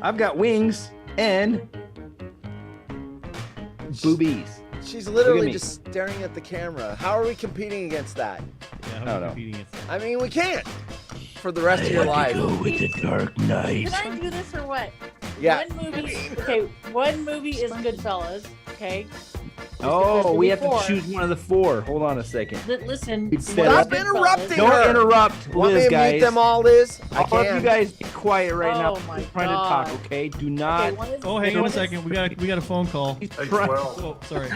I've got wings and boobies. She's literally just staring at the camera. How are we competing against that? Yeah, I don't know. I mean, we can't. For the rest of your life. Go with the Dark Knight. Can I do this or what? Yeah. One movie is Goodfellas. Okay. Oh, we have to choose one of the four. Hold on a second. Listen. Stop interrupting Don't her. interrupt, Want Liz, me to guys. mute them all, Liz? I All of can. you guys be quiet right now. Oh my He's trying to talk, God. okay? Do not. Okay, Oh, hang on a second. We got a phone call. Oh, sorry.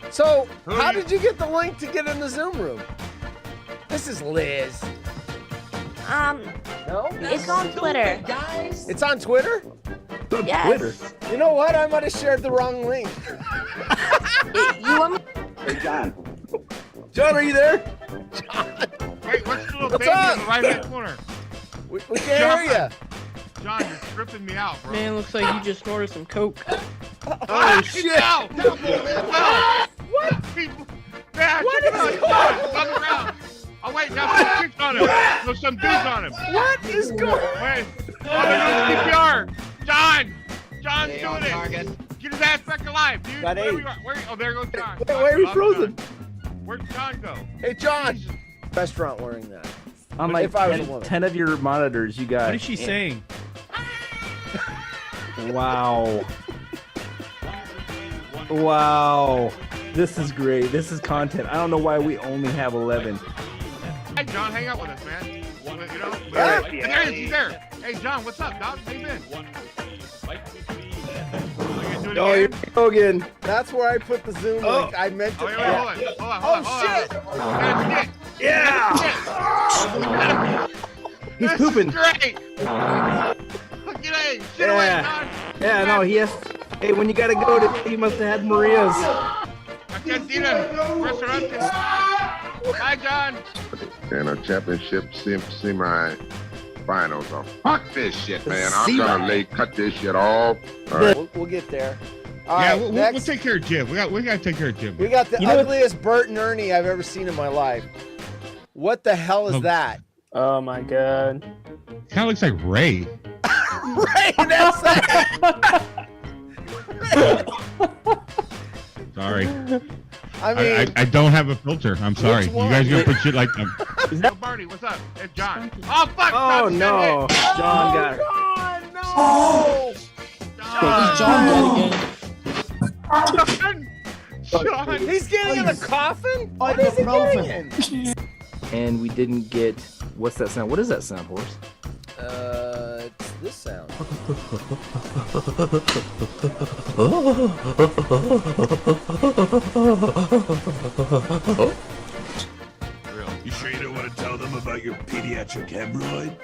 So, how did you get the link to get in the Zoom room? This is Liz. No? It's on Twitter. It's on Twitter? Yes. Twitter. You know what? I might have shared the wrong link. You want me? Hey, John. John, are you there? Hey, what's the little What's baby up? in the right-hand corner? We can't hear you. John, you're tripping me out, bro. Man, looks like you just snorted some coke. Oh, shit. No! What? People, man, What check it is out. going John, it's on the ground. Oh, wait, now some chicks on him. There's some dudes on him. What is going on? Wait. Oh, they're doing CPR. John! John's doing it. Get his ass back alive, dude. Got Where eight. we are? Oh, there goes John. Wait, why are we Oh, frozen? John. Where'd John go? Hey, John. Restaurant wearing that. On like If I was a woman. 10 of your monitors, you got. What is she saying? Wow. Wow. This is great. This is content. I don't know why we only have 11. Hey, John, hang out with us, man. You know? Yeah. Hey, there he is. He's there. Hey, John, what's up, dog? How you been? Oh, here we go again. That's where I put the Zoom link. I meant to. Oh, wait, hold on. Oh, shit. Yeah! He's pooping. Great. Look at it. Shit away, John. Yeah, no, he has. Hey, when you gotta go to, he must have had Maria's. Cantina, restaurant. Hi, John. And a championship semi finals. Fuck this shit, man. I'm gonna cut this shit off. All right. We'll get there. All Yeah, right, we'll next, take care of Jim. We gotta take care of Jim. we got the You know what- ugliest Bert and Ernie I've ever seen in my life. What the hell is that? Oh my god. Kind of looks like Ray. Right, that's that. Sorry. I mean, I don't have a filter. I'm sorry. You one? guys gonna put shit like that? Barney, what's up? It's John. Oh fuck! Oh John, no, shit. John got it. God, no. John. John John. He's getting in a coffin? What is he getting in? And we didn't get. What's that sound? What is that sound, horse? It's this sound. You sure you don't want to tell them about your pediatric hemorrhoid?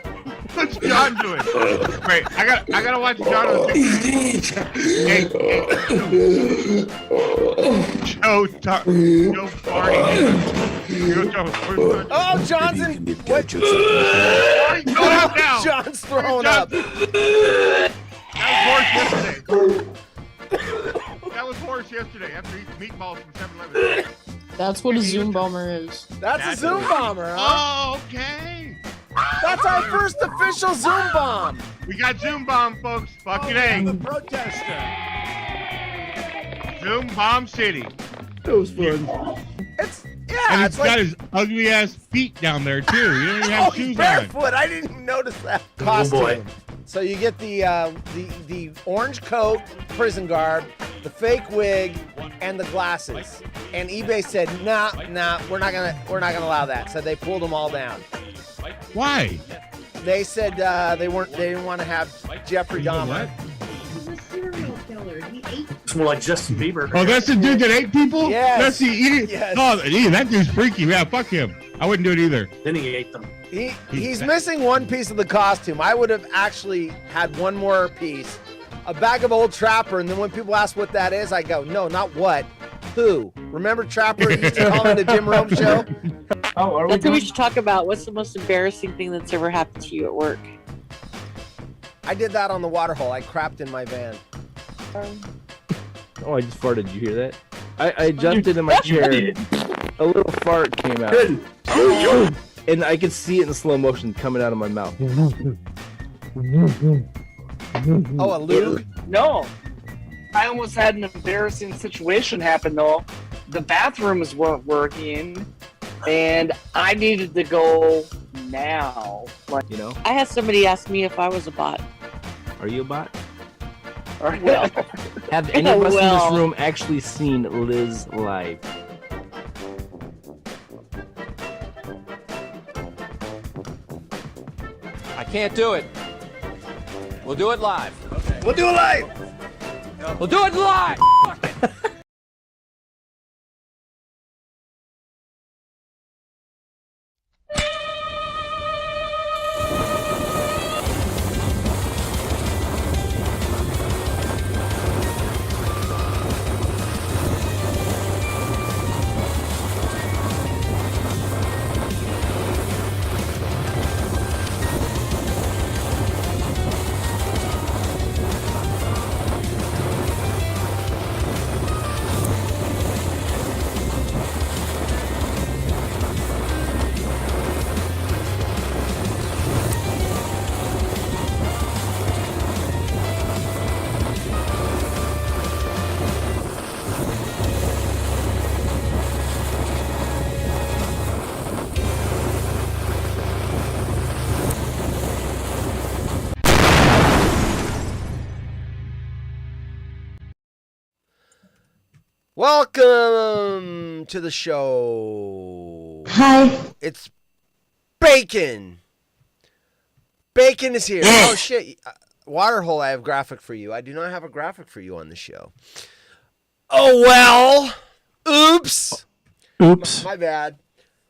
What's John doing? Wait, I gotta watch John on the hey, Joe, Joe Barney. Oh, John's in. What? Barney's going up now. John's throwing up. That was horse yesterday after eating meatballs from 7-Eleven. That's what a Zoom bomber is. That's a Zoom bomber, huh? Oh, okay. That's our first official Zoom bomb. We got Zoom bomb, folks. Fucking A. Protester. Zoom bomb city. That was fun. It's And it's he's like got his ugly ass feet down there too. He don't even have he's shoes on. barefoot. I didn't even notice that costume. boy. So you get the orange coat, prison garb, the fake wig, and the glasses. And eBay said, nah, we're not gonna allow that. So they pulled them all down. Why? They said they didn't want to have Jeffrey Dahmer. He's a serial killer. He ate. It's more like Justin Bieber. Oh, that's the dude that ate people? Yes. That's the eating. Yes. Oh, yeah, that dude's freaky. Yeah, fuck him. I wouldn't do it either. Then he ate them. He's missing one piece of the costume. I would have actually had one more piece, a bag of Old Trapper, and then when people ask what that is, I go, no, not what, who. Remember Trapper used to call in the Jim Rome show? Oh, are we That's what doing? we should talk about. What's the most embarrassing thing that's ever happened to you at work? I did that on the water hole. I crapped in my van. Oh, I just farted. Did you hear that? I jumped into my chair. A little fart came out. And I could see it in slow motion coming out of my mouth. Oh, a lube? No. I almost had an embarrassing situation happen, though. The bathrooms weren't working, and I needed to go now. Like, You know? I had somebody ask me if I was a bot. Are you a bot? Well, Have any of us in Well. this room actually seen Liz live? I can't do it. We'll do it live. We'll do it live. We'll do it live. Welcome to the show. Hi. It's Bacon. Bacon is here. Yes. Oh shit. Waterhole, I have a graphic for you. I do not have a graphic for you on the show. Oh well. Oops. Oops. My bad.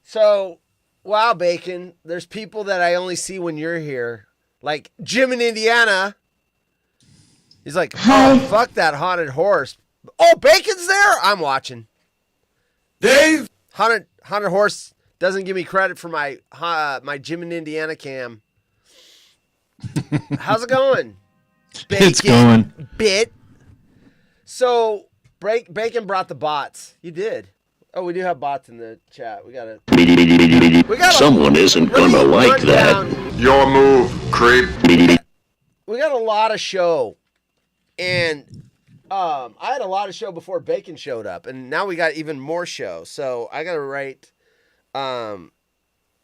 So, wow, Bacon. There's people that I only see when you're here. Like Jim in Indiana. He's like, oh, fuck that haunted horse. Oh, Bacon's there? I'm watching. Dave! Haunted horse doesn't give me credit for my my Jim in Indiana cam. How's it going? It's going. Bit. So, Bacon brought the bots. You did. Oh, we do have bots in the chat. We got Someone isn't gonna like that. Your move, creep. We got a lot of show. And I had a lot of show before Bacon showed up, and now we got even more show. So I gotta write.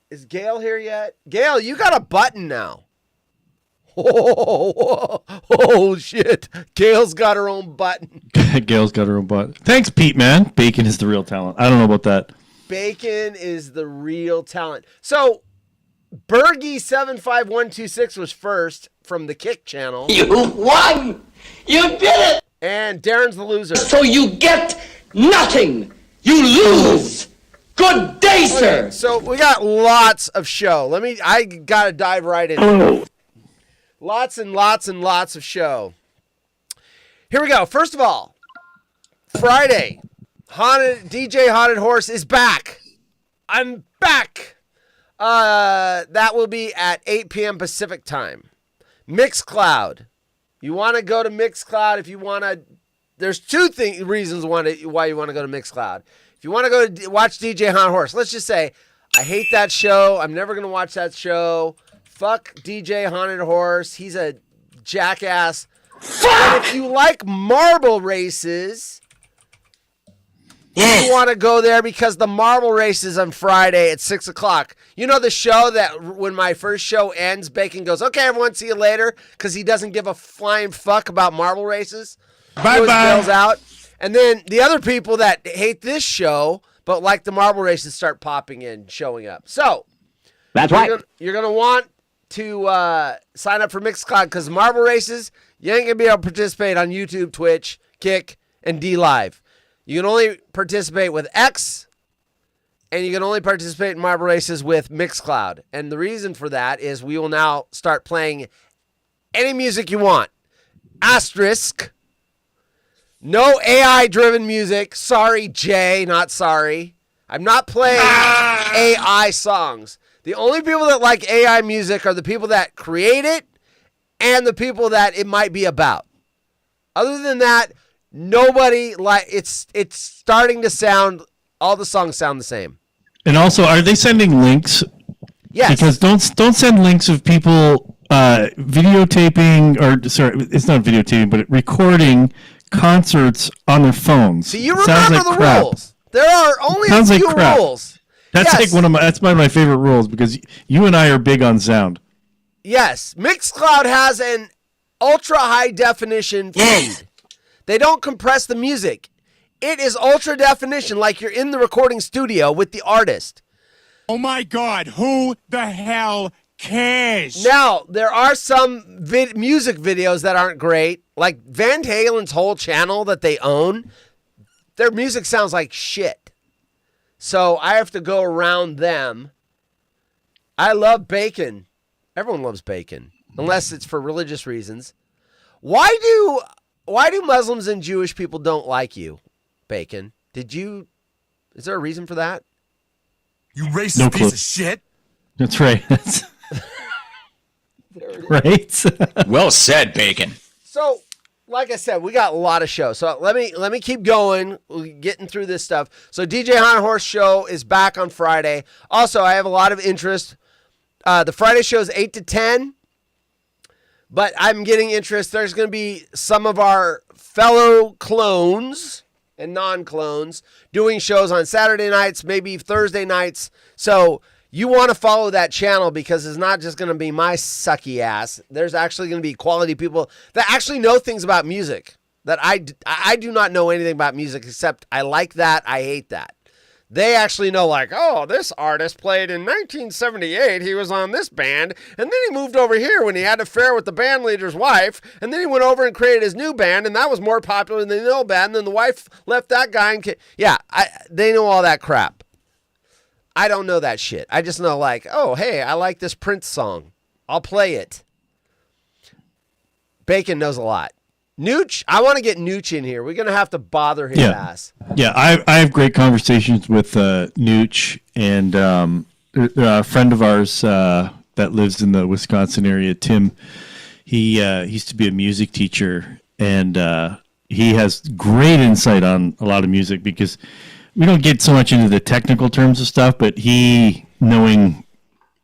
Is Gail here yet? Gail, you got a button now. Oh shit! Gail's got her own button. Gail's got her own butt. Thanks, Pete, man. Bacon is the real talent. I don't know about that. Bacon is the real talent. So Bergie75126 was first from the Kick channel. You won! You did it! And Darren's the loser. So you get nothing! You lose! Good day, sir! Okay, so we got lots of show. I gotta dive right in. Lots and lots and lots of show. Here we go. First of all, Friday, DJ Haunted Horse is back. I'm back. That will be at 8 p.m. Pacific time. Mixcloud. You want to go to Mixcloud if you want to. There's two reasons why you want to go to Mixcloud. If you want to go to watch DJ Haunted Horse, let's just say, I hate that show. I'm never going to watch that show. Fuck DJ Haunted Horse. He's a jackass. But if you like marble races, you want to go there because the marble race is on Friday at 6 o'clock. You know the show that when my first show ends, Bacon goes, okay, everyone, see you later, because he doesn't give a flying fuck about marble races. Bye-bye. Bails out. And then the other people that hate this show but like the marble races start popping in, showing up. So that's right. You're going to want to sign up for Mixcloud because marble races, you ain't going to be able to participate on YouTube, Twitch, Kick, and D Live. You can only participate with X, and you can only participate in marble races with Mixcloud. And the reason for that is we will now start playing any music you want. Asterisk. No AI-driven music. Sorry, Jay, not sorry. I'm not playing AI songs. The only people that like AI music are the people that create it and the people that it might be about. Other than that, nobody like it's starting to sound, all the songs sound the same. And also, are they sending links? Yes. Because don't send links of people videotaping, or sorry, it's not videotaping, but recording concerts on their phones. So you Sounds remember like the crap. rules. There are only Sounds a like few crap. rules. That's Yes. like one of my favorite rules because you and I are big on sound. Yes, Mixcloud has an ultra high definition feed. They don't compress the music. It is ultra definition, like you're in the recording studio with the artist. Oh my God, who the hell cares? Now, there are some music videos that aren't great, like Van Halen's whole channel that they own. Their music sounds like shit. So I have to go around them. I love bacon. Everyone loves bacon, unless it's for religious reasons. Why do Muslims and Jewish people don't like you, Bacon? Is there a reason for that? You racist No piece clue. of shit. That's right. Right? Well said, Bacon. So, like I said, we got a lot of shows. So let me keep going, getting through this stuff. So DJ Hot Horse show is back on Friday. Also, I have a lot of interest. The Friday show is 8 to 10. But I'm getting interest. There's going to be some of our fellow clones and non-clones doing shows on Saturday nights, maybe Thursday nights. So you want to follow that channel because it's not just going to be my sucky ass. There's actually going to be quality people that actually know things about music that I do not know anything about music except I like that, I hate that. They actually know, like, oh, this artist played in 1978. He was on this band, and then he moved over here when he had an affair with the band leader's wife, and then he went over and created his new band, and that was more popular than the old band. And then the wife left that guy, and they know all that crap. I don't know that shit. I just know, like, oh, hey, I like this Prince song. I'll play it. Bacon knows a lot. Nooch, I want to get Nooch in here. We're going to have to bother his ass. Yeah, I have great conversations with Nooch and a friend of ours that lives in the Wisconsin area, Tim. He used to be a music teacher, and he has great insight on a lot of music because we don't get so much into the technical terms of stuff, but he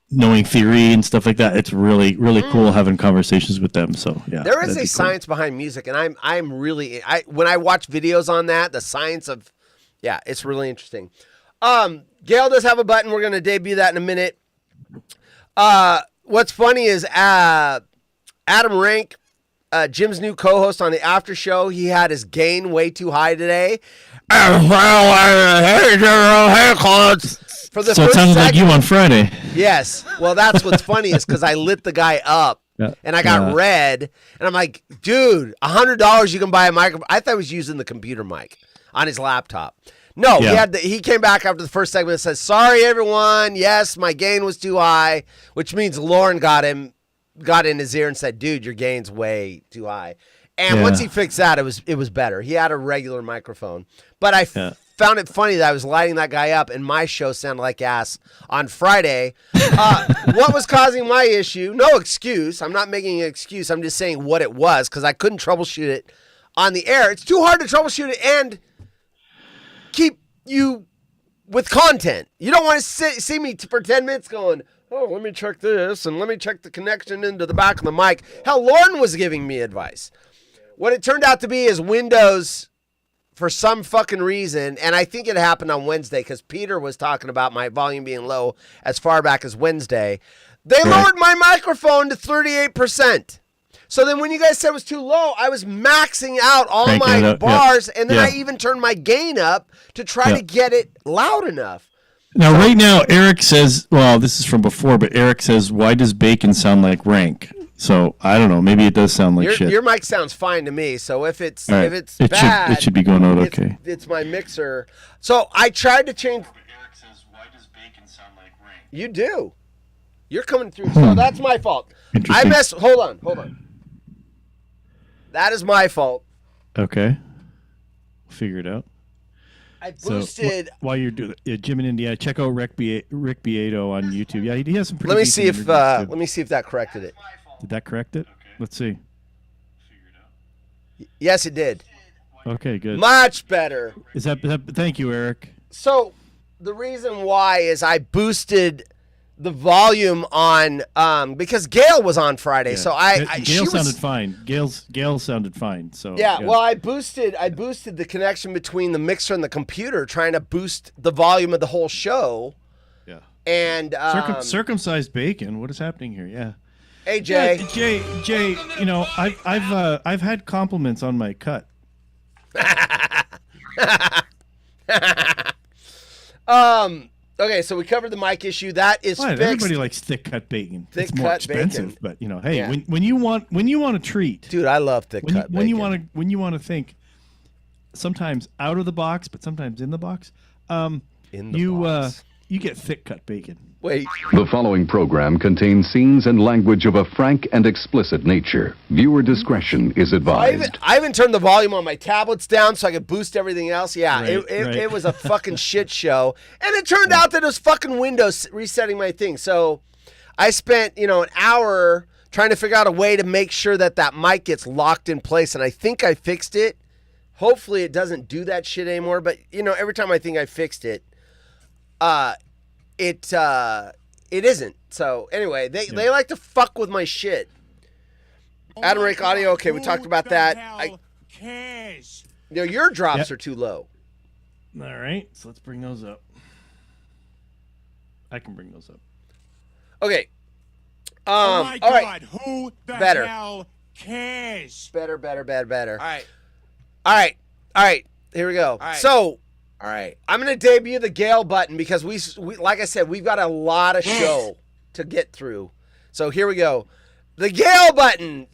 knowing theory and stuff like that, it's really cool having conversations with them. So yeah, there is a science behind music, and I'm really when I watch videos on that, the science of it's really interesting. Gail does have a button. We're gonna debut that in a minute. What's funny is Adam Rank, Jim's new co-host on the after show, he had his gain way too high today. For the so it first sounded like you segment. on Friday. Yes. Well, that's what's funny is because I lit the guy up and I got red, and I'm like, dude, $100 you can buy a microphone. I thought he was using the computer mic on his laptop. No, he came back after the first segment and says, sorry, everyone. Yes, my gain was too high, which means Lauren got in his ear and said, dude, your gain's way too high. And once he fixed that, it was better. He had a regular microphone. But I found it funny that I was lighting that guy up and my show sounded like ass on Friday. What was causing my issue? No excuse. I'm not making an excuse. I'm just saying what it was because I couldn't troubleshoot it on the air. It's too hard to troubleshoot it and keep you with content. You don't want to see me for 10 minutes going, oh, let me check this and let me check the connection into the back of the mic. Hell, Lauren was giving me advice. What it turned out to be is Windows, for some fucking reason, and I think it happened on Wednesday because Peter was talking about my volume being low as far back as Wednesday. They lowered my microphone to 38%. So then when you guys said it was too low, I was maxing out all my bars, and then I even turned my gain up to try to get it loud enough. Now, right now, Eric says, well, this is from before, but Eric says, why does bacon sound like rank? So I don't know. Maybe it does sound like shit. Your mic sounds fine to me. So if it's right. bad, it should be going out okay. It's my mixer. So I tried to change. Eric says, "Why does bacon sound like rank?" You do. You're coming through. So that's my fault. I messed. Hold on. That is my fault. Okay. Figure it out. I boosted. So, while you're doing it, Jim in Indiana, check out Rick Beato on YouTube. Yeah, he has some pretty. Let me see if that corrected it. Did that correct it? Okay. Let's see. Yes, it did. Okay, good. Much better. Is that thank you, Eric. So the reason why is I boosted the volume on because Gail was on Friday, so Gail sounded fine. Gail sounded fine. So yeah, well, I boosted the connection between the mixer and the computer, trying to boost the volume of the whole show. Yeah. And circumcised bacon. What is happening here? Yeah. Hey Jay. Yeah, Jay. You know, I've had compliments on my cut. Okay, so we covered the mic issue. That is fixed. Everybody likes thick cut bacon. It's more expensive, bacon. but you know, hey, Yeah. when you want a treat, dude, I love thick cut when bacon. when you want to think, sometimes out of the box, but sometimes in the box. You get thick cut bacon. Wait. The following program contains scenes and language of a frank and explicit nature. Viewer discretion is advised. I even turned the volume on my tablets down so I could boost everything else. Yeah, Right, it was a fucking shit show. And it turned out that it was fucking Windows resetting my thing. So I spent, an hour trying to figure out a way to make sure that mic gets locked in place. And I think I fixed it. Hopefully it doesn't do that shit anymore. But, every time I think I fixed it, it isn't. So anyway, they like to fuck with my shit. Adam Rake audio. Okay, we talked about that. Your drops are too low. All right, so let's bring those up. I can bring those up. Okay. Oh my all God, right. who the Better. hell cares? Better. All right. All right. Here we go. right. So, all right, I'm gonna debut the Gale button because we like I said, we've got a lot of show to get through. So here we go. The Gale button.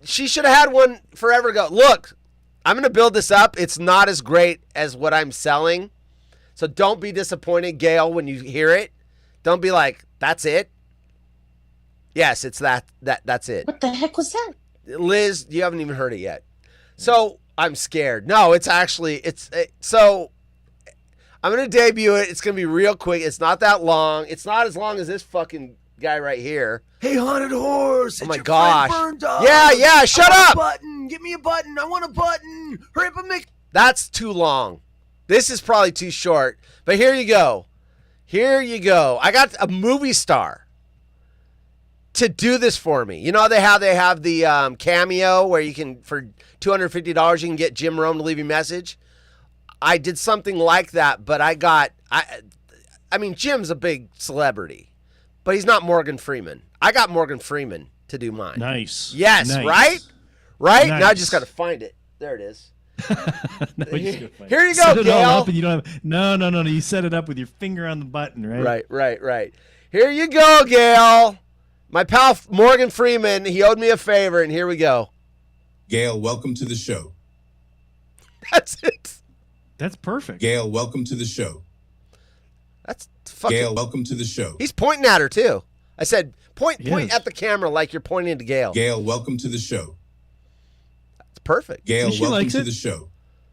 She should have had one forever ago. Look, I'm gonna build this up. It's not as great as what I'm selling, so don't be disappointed, Gale, when you hear it. Don't be like, that's it. Yes, it's that's it. What the heck was that? Liz, you haven't even heard it yet. So I'm scared. No, it's actually so. I'm going to debut it. It's going to be real quick. It's not that long. It's not as long as this fucking guy right here. Hey, haunted horse. Oh my gosh. Yeah, shut up. Button. Give me a button. I want a button. Hurry up and make. That's too long. This is probably too short. But here you go. I got a movie star to do this for me. You know how they have the Cameo where you can, for $250, you can get Jim Rome to leave you a message? I did something like that, but I mean, Jim's a big celebrity, but he's not Morgan Freeman. I got Morgan Freeman to do mine. Nice. Yes, nice. Right? Nice. Now I just got to find it. There it is. Here you go, Set it all Gail. up and you don't have, no. You set it up with your finger on the button, right? Right. Here you go, Gail. My pal Morgan Freeman, he owed me a favor, and here we go. Gail, welcome to the show. That's it. That's perfect. Gail, welcome to the show. That's fucking. Gail, welcome to the show. He's pointing at her too. I said, point at the camera like you're pointing to Gail. Gail, welcome to the show. That's perfect. Gail, She welcome likes to it. the show.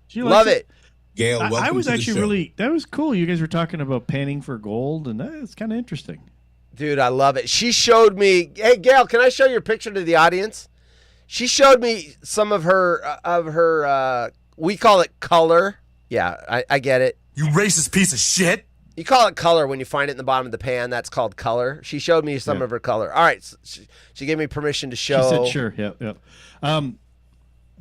She Love likes it. Gail, welcome I was to the actually show. really, that was cool. You guys were talking about panning for gold, and that's kind of interesting. Dude, I love it. She showed me. Hey, Gail, can I show your picture to the audience? She showed me some of her. We call it color. Yeah, I get it. You racist piece of shit. You call it color when you find it in the bottom of the pan. That's called color. She showed me some of her color. All right, so she gave me permission to show. She said sure. Yep.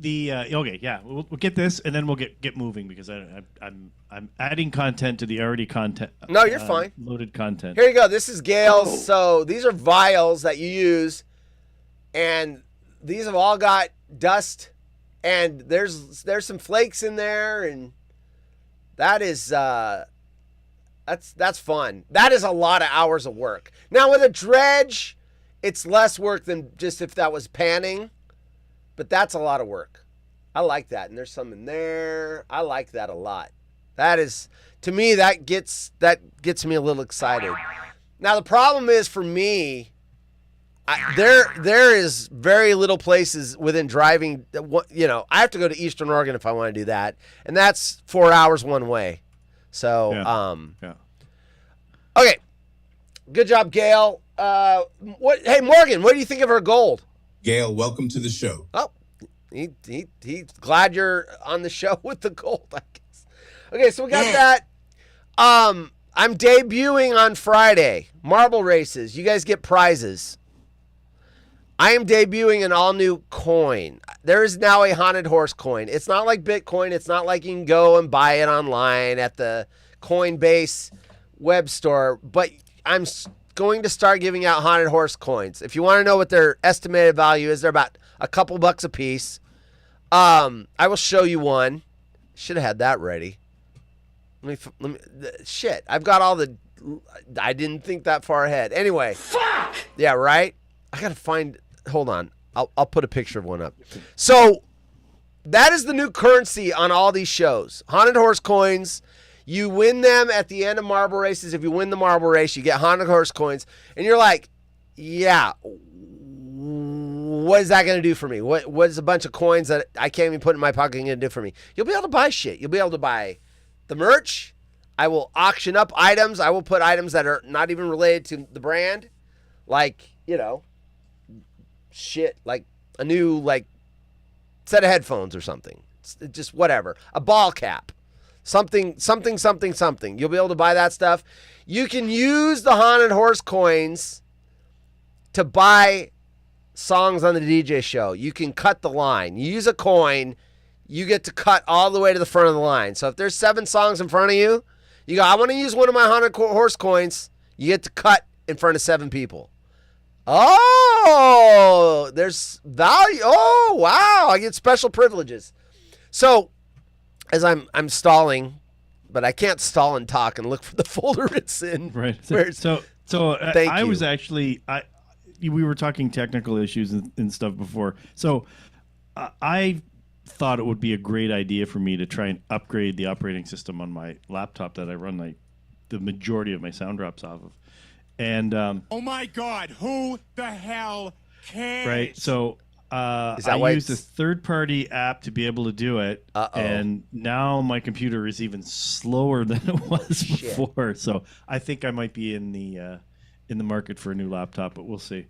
Okay, yeah, we'll get this, and then we'll get moving because I'm adding content to the already content. No, you're fine. Loaded content. Here you go. This is Gail's. So these are vials that you use, and these have all got dust, and there's some flakes in there, and that is that's fun. That is a lot of hours of work. Now with a dredge, it's less work than just if that was panning, but that's a lot of work. I like that, and there's some in there. I like that a lot. That is, to me, that gets me a little excited. Now the problem is for me, there is very little places within driving. I have to go to Eastern Oregon if I want to do that, and that's 4 hours one way. So, okay, good job, Gail. Hey, Morgan, what do you think of her gold? Gail, welcome to the show. Oh, he's glad you're on the show with the gold, I guess. Okay, so we got that. I'm debuting on Friday. Marble races. You guys get prizes. I am debuting an all-new coin. There is now a haunted horse coin. It's not like Bitcoin. It's not like you can go and buy it online at the Coinbase web store. But I'm going to start giving out haunted horse coins. If you want to know what their estimated value is, they're about a couple bucks a piece. I will show you one. Should have had that ready. Shit, I've got all the... I didn't think that far ahead. Anyway. Fuck! Yeah, right? I got to find... Hold on. I'll put a picture of one up. So, that is the new currency on all these shows. Haunted horse coins. You win them at the end of marble races. If you win the marble race, you get haunted horse coins. And you're like, yeah, what is that going to do for me? What is a bunch of coins that I can't even put in my pocket going to do for me? You'll be able to buy shit. You'll be able to buy the merch. I will auction up items. I will put items that are not even related to the brand. Like, you know, shit, like a new like set of headphones or something. It's just whatever. A ball cap. Something. You'll be able to buy that stuff. You can use the haunted horse coins to buy songs on the DJ show. You can cut the line. You use a coin, you get to cut all the way to the front of the line. So if there's 7 songs in front of you, you go, I want to use one of my haunted horse coins. You get to cut in front of 7 people. Oh, there's value. Oh, wow. I get special privileges. So as I'm stalling, but I can't stall and talk and look for the folder it's in. Right. So Thank you. Was actually, we were talking technical issues and stuff before. So I thought it would be a great idea for me to try and upgrade the operating system on my laptop that I run the majority of my sound drops off of. And oh my God, who the hell cares? Right. So I used a third-party app to be able to do it. And now my computer is even slower than it was before. So I think I might be in the market for a new laptop, but we'll see.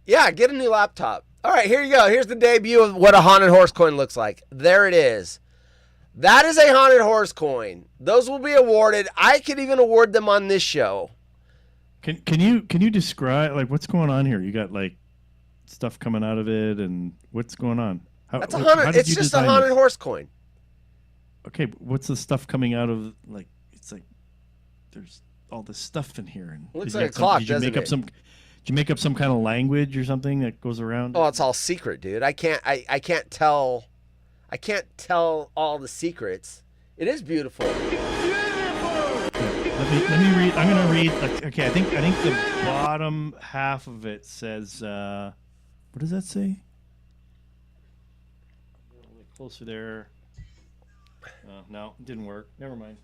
Yeah, get a new laptop. All right, here you go. Here's the debut of what a haunted horse coin looks like. There it is. That is a haunted horse coin. Those will be awarded. I could even award them on this show. Can you describe like what's going on here? You got like stuff coming out of it, and what's going on? That's a haunted. It's just a haunted horse coin. Okay, but what's the stuff coming out of? Like it's like there's all this stuff in here, and looks like a clock. Did you make up some? Did you make up some kind of language or something that goes around? Oh, it's all secret, dude. I can't tell all the secrets. It is beautiful. Let me read. I'm gonna read. Okay, I think the bottom half of it says. What does that say? A little bit closer there. No, it didn't work. Never mind.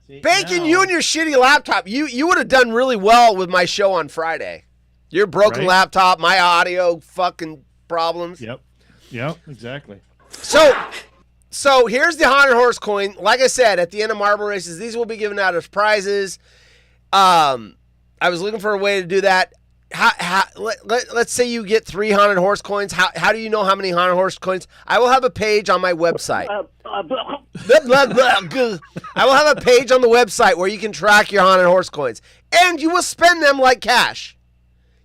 See, Bacon, you and your shitty laptop. You would have done really well with my show on Friday. Your broken laptop, my audio fucking problems. Yep, exactly. So here's the haunted horse coin. Like I said, at the end of marble races, these will be given out as prizes. I was looking for a way to do that. Let's say you get 3 haunted horse coins. How do you know how many haunted horse coins? I will have a page on my website. I will have a page on the website where you can track your haunted horse coins. And you will spend them like cash.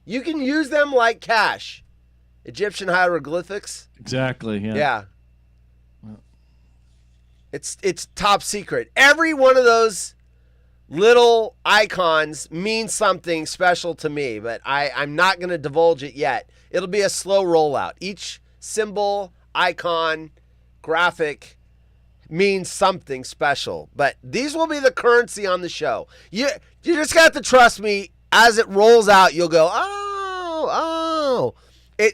You can use them like cash. Egyptian hieroglyphics. Exactly, yeah. Yeah. It's top secret. Every one of those little icons means something special to me, but I'm not going to divulge it yet. It'll be a slow rollout. Each symbol, icon, graphic means something special, but these will be the currency on the show. You just got to trust me. As it rolls out, you'll go, oh.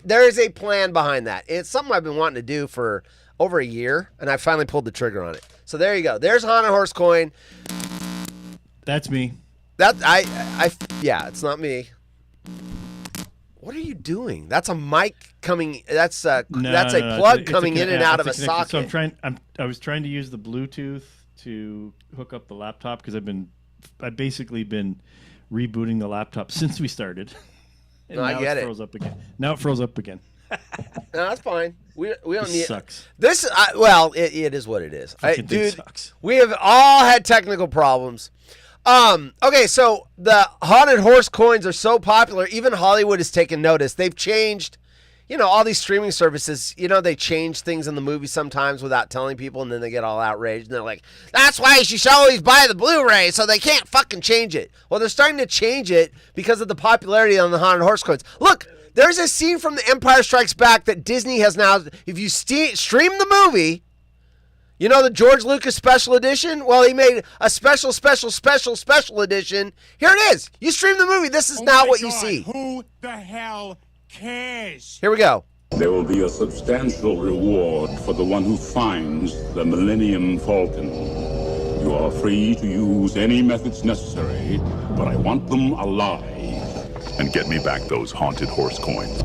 There is a plan behind that. It's something I've been wanting to do for over a year, and I finally pulled the trigger on it. So there you go. There's haunted horse coin. That's me. Yeah, it's not me. What are you doing? That's a mic coming. That's a plug coming in and out of a socket. So I was trying to use the Bluetooth to hook up the laptop because I've basically been rebooting the laptop since we started. And no, I get it. Now it froze up again. No, that's fine. We don't need. Sucks. This well, it is what it is. Dude, sucks. We have all had technical problems. Okay, so the haunted horse coins are so popular, even Hollywood has taken notice. They've changed, all these streaming services, they change things in the movie sometimes without telling people, and then they get all outraged, and they're like, that's why you should always buy the Blu-ray, so they can't fucking change it. Well, they're starting to change it because of the popularity on the haunted horse coins. Look, there's a scene from The Empire Strikes Back that Disney has now, if you stream the movie, the George Lucas special edition? Well, he made a special edition. Here it is. You stream the movie. This is now what you see. Who the hell cares? Here we go. There will be a substantial reward for the one who finds the Millennium Falcon. You are free to use any methods necessary, but I want them alive. And get me back those haunted horse coins.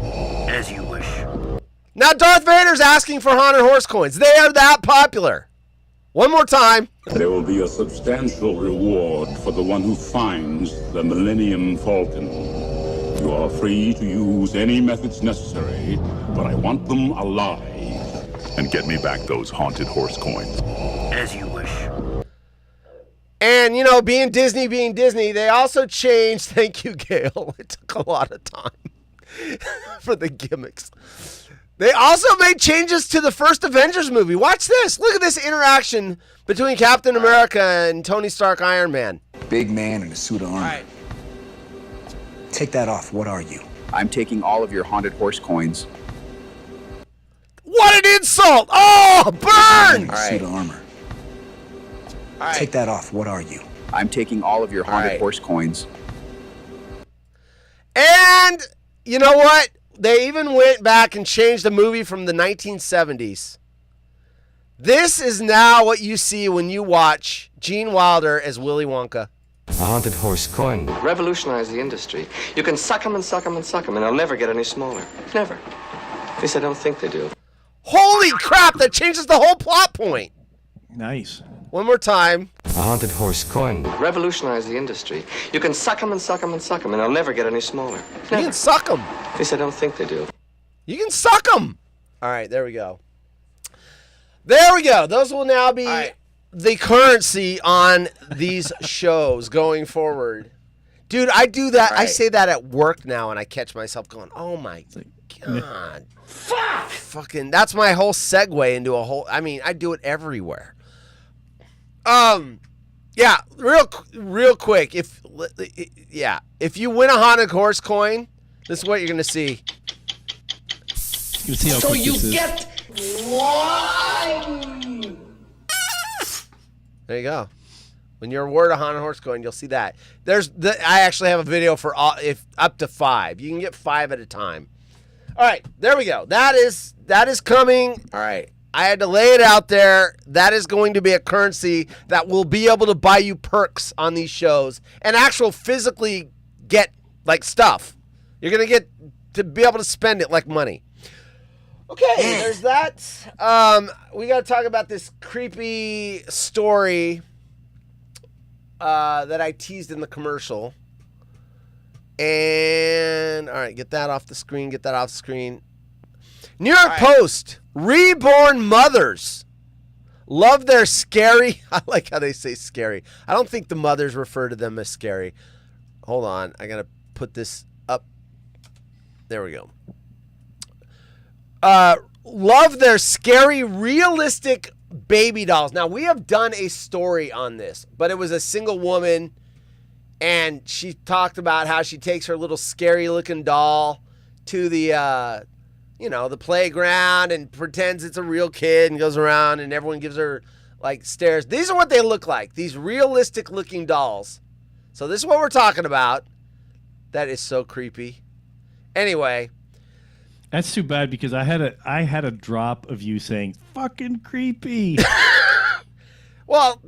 As you wish. Now Darth Vader's asking for haunted horse coins. They are that popular. One more time. There will be a substantial reward for the one who finds the Millennium Falcon. You are free to use any methods necessary, but I want them alive. And get me back those haunted horse coins. As you wish. And, being Disney, they also changed, thank you, Gail. It took a lot of time for the gimmicks. They also made changes to the first Avengers movie. Watch this. Look at this interaction between Captain America and Tony Stark Iron Man. Big man in a suit of armor. All right. Take that off. What are you? I'm taking all of your haunted horse coins. What an insult! Oh, burn! All right. Suit of armor. All right. Take that off. What are you? I'm taking all of your haunted horse coins. And you know what? They even went back and changed the movie from the 1970s. This is now what you see when you watch Gene Wilder as Willy Wonka. A haunted horse coin. Revolutionize the industry. You can suck them and suck them and suck them, and they'll never get any smaller. Never. At least I don't think they do. Holy crap, that changes the whole plot point. Nice. One more time. A haunted horse coin. Revolutionize the industry. You can suck them and suck them and suck them, and they'll never get any smaller. You can suck them. At least I don't think they do. You can suck them. All right, there we go. There we go. Those will now be the currency on these shows going forward. Dude, I do that. I say that at work now, and I catch myself going, oh, my God. Fuck. Fucking, that's my whole segue into a whole, I do it everywhere. Yeah, real quick. If you win a haunted horse coin, this is what you're gonna see. So you get one. There you go. When you're awarded a haunted horse coin, you'll see that. I actually have a video for up to 5. You can get 5 at a time. All right, there we go. That is coming. All right. I had to lay it out there. That is going to be a currency that will be able to buy you perks on these shows and actual physically get like stuff. You're going to get to be able to spend it like money. Okay, there's that. We got to talk about this creepy story that I teased in the commercial. And, all right, get that off the screen. New York Post, reborn mothers love their scary. I like how they say scary. I don't think the mothers refer to them as scary. Hold on. I got to put this up. There we go. Love their scary, realistic baby dolls. Now, we have done a story on this, but it was a single woman, and she talked about how she takes her little scary-looking doll to the the playground and pretends it's a real kid and goes around and everyone gives her like stares. These are what they look like. These realistic looking dolls. So this is what we're talking about. That is so creepy. Anyway. That's too bad because I had a drop of you saying fucking creepy. Well,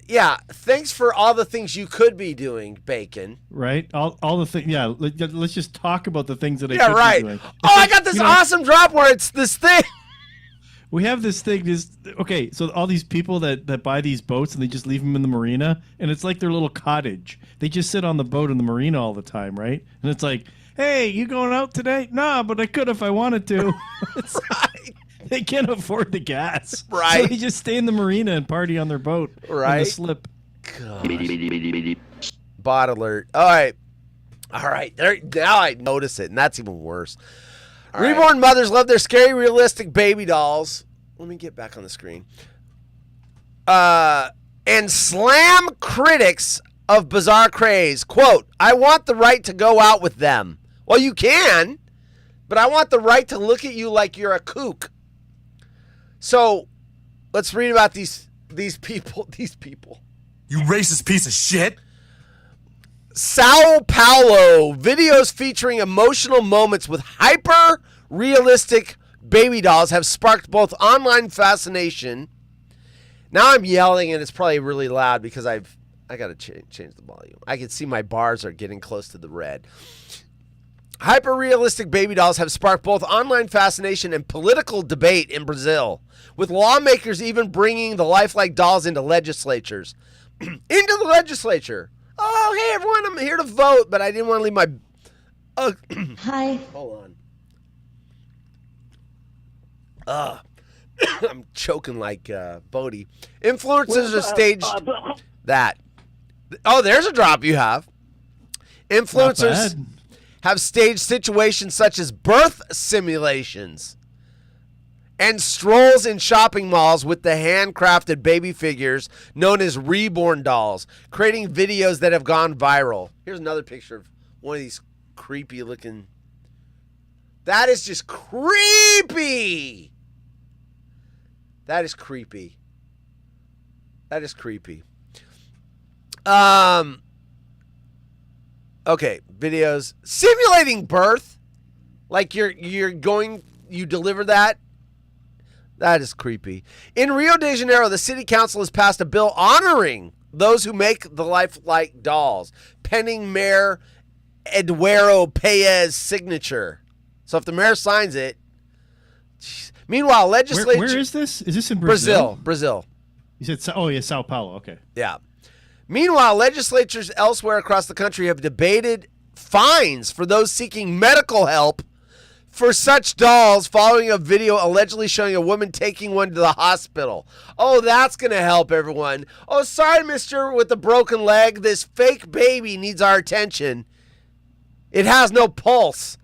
yeah, thanks for all the things you could be doing, Bacon. Right? All the things. Yeah, let's just talk about the things that I could be doing. Oh, I got this awesome drop where it's this thing. We have this thing. Okay, so all these people that buy these boats and they just leave them in the marina, and it's like their little cottage. They just sit on the boat in the marina all the time, right? And it's like, hey, you going out today? Nah, but I could if I wanted to. They can't afford the gas. Right. So they just stay in the marina and party on their boat. Right. On the slip. Bot alert. All right. There. Now I notice it, and that's even worse. Reborn mothers love their scary, realistic baby dolls. Let me get back on the screen. And slam critics of bizarre craze. Quote, I want the right to go out with them. Well, you can, but I want the right to look at you like you're a kook. So let's read about these people. These people. You racist piece of shit. Sao Paulo. Videos featuring emotional moments with hyper-realistic baby dolls have sparked both online fascination. Now I'm yelling, and it's probably really loud because I got to change the volume. I can see my bars are getting close to the red. Hyper-realistic baby dolls have sparked both online fascination and political debate in Brazil, with lawmakers even bringing the lifelike dolls into legislatures. Into the legislature. Oh, hey, everyone, I'm here to vote, but I didn't want to leave my... Hi. Hold on. I'm choking like Bodie. Influencers are staged... That. Oh, there's a drop you have. Influencers have staged situations such as birth simulations and strolls in shopping malls with the handcrafted baby figures known as reborn dolls, creating videos that have gone viral. Here's another picture of one of these creepy looking... That is just creepy! That is creepy. That is creepy. Okay, videos simulating birth, like you deliver that. That is creepy. In Rio de Janeiro, the city council has passed a bill honoring those who make the lifelike dolls, pending Mayor Eduardo Paes' signature. So if the mayor signs it, geez. Meanwhile, legislature. Where is this? Is this in Brazil? Brazil. You said, Sao Paulo. Okay. Yeah. Meanwhile, legislatures elsewhere across the country have debated fines for those seeking medical help for such dolls following a video allegedly showing a woman taking one to the hospital. Oh, that's going to help everyone. Oh, sorry, mister with the broken leg. This fake baby needs our attention. It has no pulse.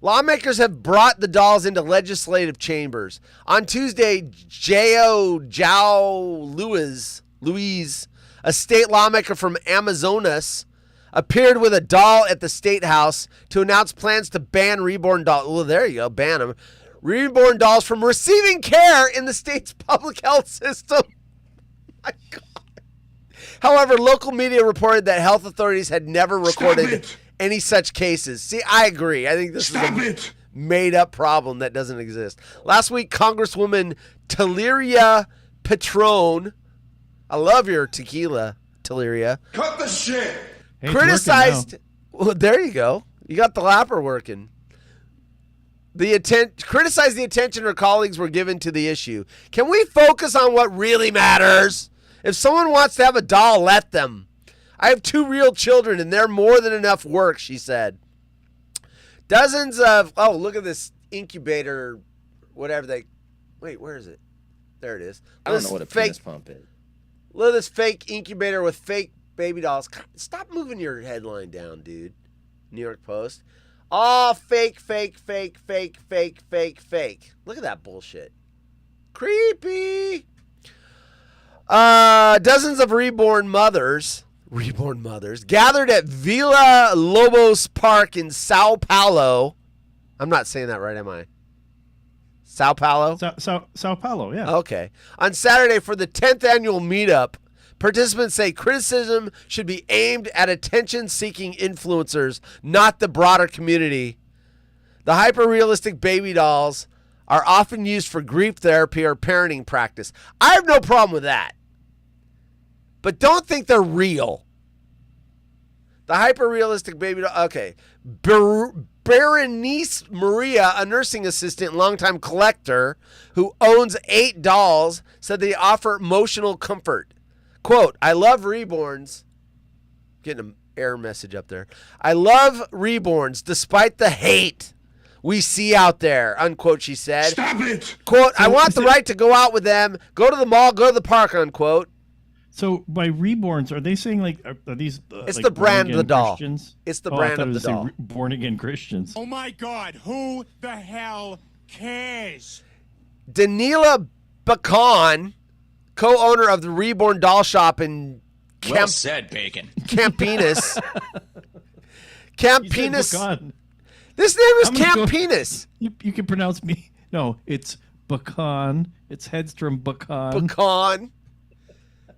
Lawmakers have brought the dolls into legislative chambers. On Tuesday, João Luiz, a state lawmaker from Amazonas, appeared with a doll at the State House to announce plans to ban reborn dolls. Well, there you go, ban them. Reborn dolls from receiving care in the state's public health system. My God. However, local media reported that health authorities had never recorded any such cases. See, I agree. I think this is a made-up problem that doesn't exist. Last week, Congresswoman Teleria Patron, I love your tequila, Teleria. Cut the shit. Hey, criticized. Well, there you go. You got the lapper working. Criticized the attention her colleagues were given to the issue. Can we focus on what really matters? If someone wants to have a doll, let them. I have 2 real children, and they're more than enough work, she said. Dozens of... Oh, look at this incubator, whatever they... Wait, where is it? There it is. I don't know what a penis pump is. Look at this fake incubator with fake baby dolls. Stop moving your headline down, dude. New York Post. Oh, fake. Look at that bullshit. Creepy. Dozens of reborn mothers gathered at Villa Lobos Park in Sao Paulo. I'm not saying that right, am I? Sao Paulo? Sao Paulo, yeah. Okay. On Saturday for the 10th annual meetup, participants say criticism should be aimed at attention-seeking influencers, not the broader community. The hyper-realistic baby dolls are often used for grief therapy or parenting practice. I have no problem with that. But don't think they're real. The hyper-realistic baby doll... Okay. Berenice Maria, a nursing assistant and longtime collector who owns 8 dolls, said they offer emotional comfort. Quote, I love reborns. Getting an error message up there. I love reborns despite the hate we see out there, unquote, she said. Stop it! Quote, I want the right to go out with them, go to the mall, go to the park, unquote. So by reborns, are they saying like are these? It's like the brand of the doll. Christians? It's the I brand thought of it the was doll. born again Christians. Oh my God, who the hell cares? Danila Bacon, co-owner of the Reborn Doll Shop in Well said, Bacon. Campinas. Campinas. Bacon. This name is I'm gonna go- Campinas. You can pronounce me. No, it's Bacon. It's Hedstrom Bacon. Bacon.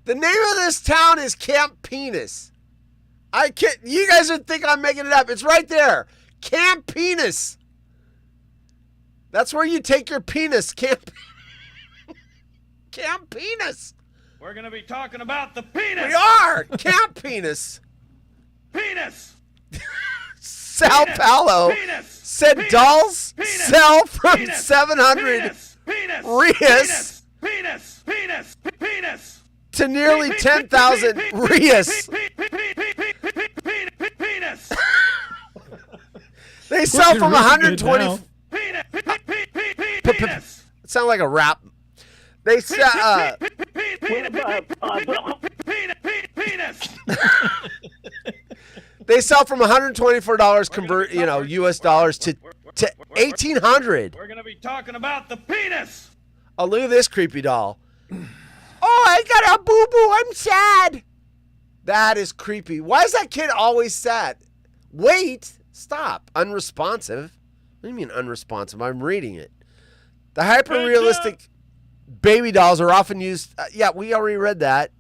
The name of this town is Campinas. I can't. You guys would think I'm making it up. It's right there. Campinas. That's where you take your penis. Campinas. We're gonna be talking about the penis. We are Campinas. Penis. Sao Paulo said dolls sell from 700 Rias to nearly 10,000 Rias. They sell from 120. It sounds like a rap. They sell. They sell from $124 convert, US dollars to $1,800. We're gonna be talking about the penis. Oh, look at this creepy doll. Oh, I got a boo-boo. I'm sad. That is creepy. Why is that kid always sad? Wait. Stop. Unresponsive. What do you mean unresponsive? I'm reading it. The hyper-realistic baby dolls are often used. Yeah, we already read that.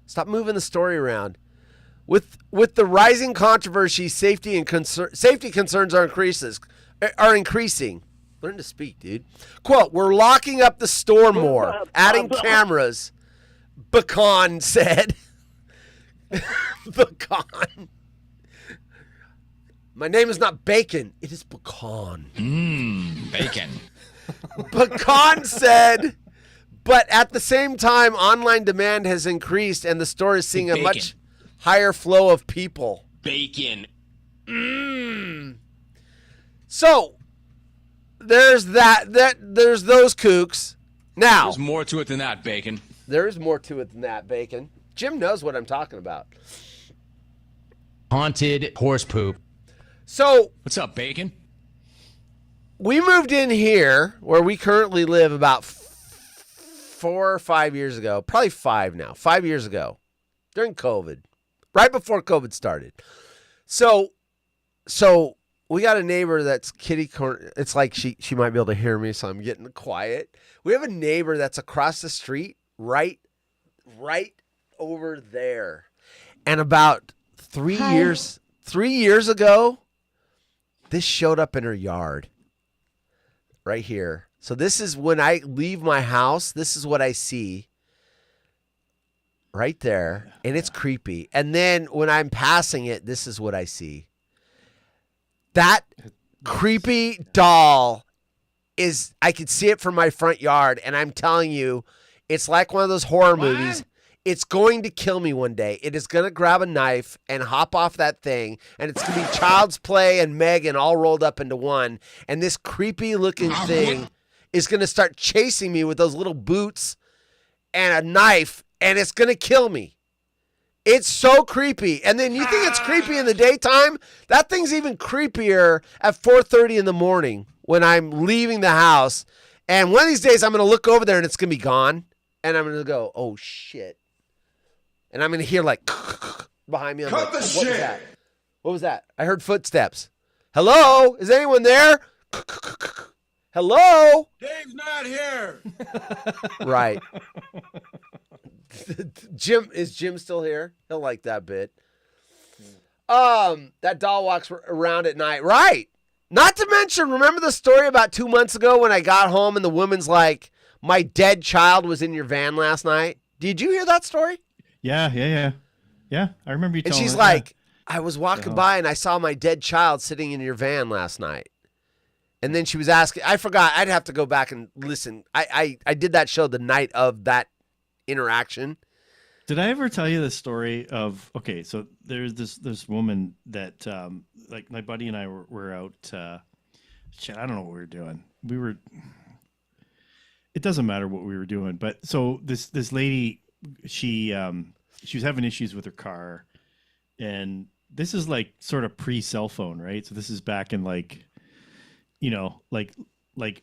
Stop moving the story around. With the rising controversy, safety concerns are increasing. Learn to speak, dude. Quote, we're locking up the store more, adding cameras, Bacon said. Bacon. My name is not Bacon. It is Bacon. Bacon. Bacon said, but at the same time, online demand has increased and the store is seeing a much higher flow of people. Bacon. So there's there's those kooks. Now There's more to it than that, Bacon. there's more to it than that, Bacon. Jim knows what I'm talking about. Haunted horse poop. So What's up, Bacon? we moved in here where we currently live about 4 or 5 years ago, probably 5 now, 5 years ago, during COVID, right before COVID started. So we got a neighbor that's kitty corner. It's like she might be able to hear me, so I'm getting quiet. We have a neighbor that's across the street, right over there. And about 3 years ago, this showed up in her yard. Right here. So this is when I leave my house. This is what I see. Right there. And it's creepy. And then when I'm passing it, this is what I see. That creepy doll is, I can see it from my front yard. And I'm telling you, it's like one of those horror movies. It's going to kill me one day. It is going to grab a knife and hop off that thing. And it's going to be Child's Play and Megan all rolled up into one. And this creepy looking thing is going to start chasing me with those little boots and a knife. And it's going to kill me. It's so creepy. And then you think it's creepy in the daytime? That thing's even creepier at 4:30 in the morning when I'm leaving the house. And one of these days I'm going to look over there and it's going to be gone. And I'm going to go, oh, shit. And I'm going to hear like behind me. I'm like, what was that? What was that? I heard footsteps. Hello? Is anyone there? Hello? Dave's not here. Right. Jim, is Jim still here? He'll like that bit. That doll walks around at night. Right. Not to mention, remember the story about 2 months ago when I got home and the woman's like, my dead child was in your van last night? Did you hear that story? Yeah. Yeah, I remember you telling me. And she's like, I was walking by and I saw my dead child sitting in your van last night. And then she was asking, I forgot, I'd have to go back and listen. I did that show the night of that interaction. Did I ever tell you the story of, okay, so there's this woman that, like my buddy and I were out, I don't know what we were doing. it doesn't matter what we were doing. But so this lady, she was having issues with her car, and this is like sort of pre-cell phone, right? So this is back in like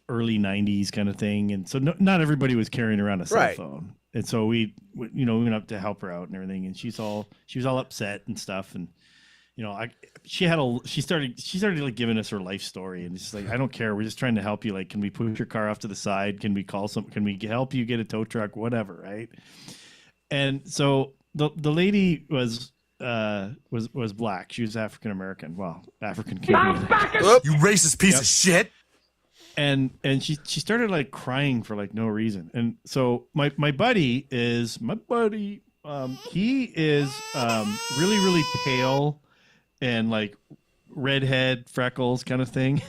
early 90s kind of thing. And so not everybody was carrying around a cell phone. And so we went up to help her out and everything. And she was all upset and stuff. And, she started like giving us her life story. And it's just like, I don't care. We're just trying to help you. Like, can we push your car off to the side? Can we can we help you get a tow truck? Whatever. Right. And so the lady was black. She was African-American. Well, African-Canadian. You racist piece of shit. And she started like crying for like no reason. And so my buddy. He is really, really pale and like redhead, freckles kind of thing.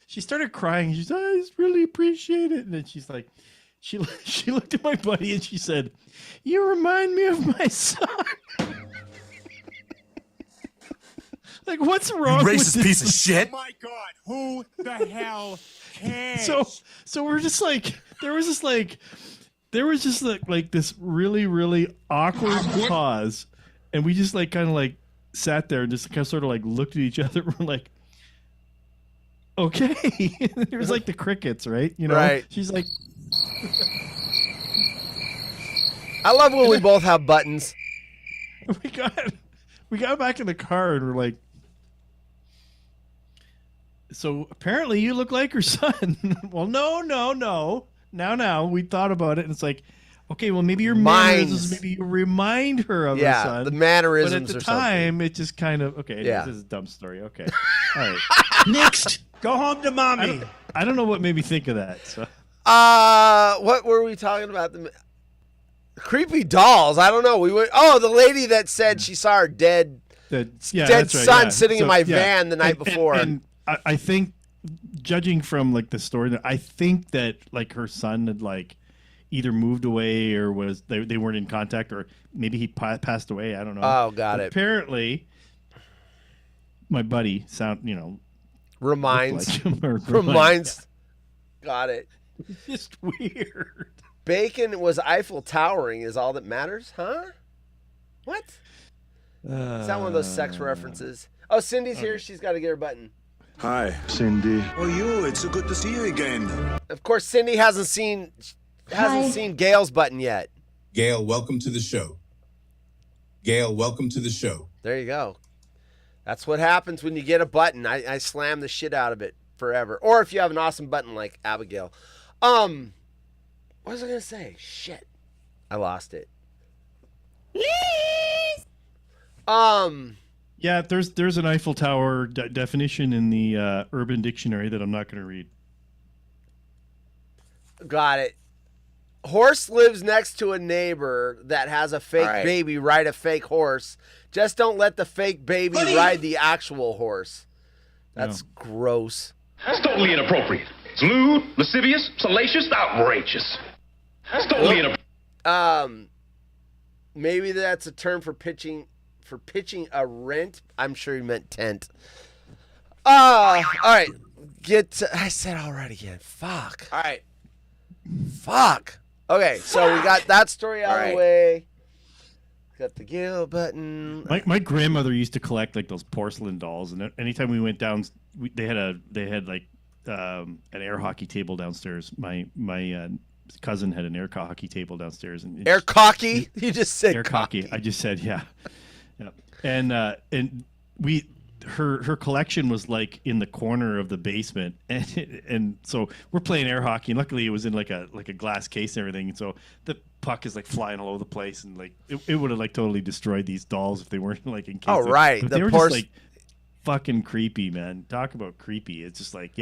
She started crying. She's, I just really appreciate it. And then she's like, she looked at my buddy and she said, "You remind me of my son." Like, what's wrong with this? Racist piece of shit. Oh my God, who the hell cares? So we're just like, there was just like this really, really awkward pause, and we just like kind of like sat there and just kind of sort of like looked at each other. We're like, okay. It was like the crickets, right? Right. She's like, I love when we both have buttons. We got back in the car and we're like, so apparently you look like her son. Well, no. Now we thought about it, and it's like, okay, well, maybe your mannerisms, maybe you remind her of her son. The mannerisms. But at the time, it just kind of This is a dumb story. Okay, all right. Next, go home to mommy. I don't know what made me think of that. So. What were we talking about? The creepy dolls. I don't know. We went. Oh, the lady that said she saw her dead son sitting in my van the night before. And I think, judging from like the story, I think that like her son had like either moved away or they weren't in contact, or maybe he passed away. I don't know. Oh, got it. Apparently, my buddy reminds. Got it. It's just weird. Bacon was Eiffel Towering is all that matters, huh? What? Is that one of those sex references? Oh, Cindy's here. She's got to get her button. Hi, Cindy. Oh, it's so good to see you again. Of course, Cindy hasn't seen Gail's button yet. Gail, welcome to the show. Gail, welcome to the show. There you go. That's what happens when you get a button. I slam the shit out of it forever. Or if you have an awesome button like Abigail. What was I gonna say? Shit, I lost it. Yeah, there's an Eiffel Tower definition in the Urban Dictionary that I'm not going to read. Got it. Horse lives next to a neighbor that has a fake baby ride a fake horse. Just don't let the fake baby ride the actual horse. That's gross. That's totally inappropriate. It's lewd, lascivious, salacious, outrageous. That's totally inappropriate. Maybe that's a term for pitching a rent. I'm sure he meant tent. All right. I said all right again. Fuck. All right. Fuck. Okay, so we got that story out of the way. Got the Gail button. My grandmother used to collect like those porcelain dolls, and anytime we went down, they had like an air hockey table downstairs. My cousin had an air hockey table downstairs, and air cocky. You just said air cocky. I just said yeah. And her collection was like in the corner of the basement, and so we're playing air hockey, and luckily it was in like a glass case and everything, and so the puck is like flying all over the place, and like it would have like totally destroyed these dolls if they weren't like in case. Oh right, they were just like fucking creepy, man. Talk about creepy. It's just like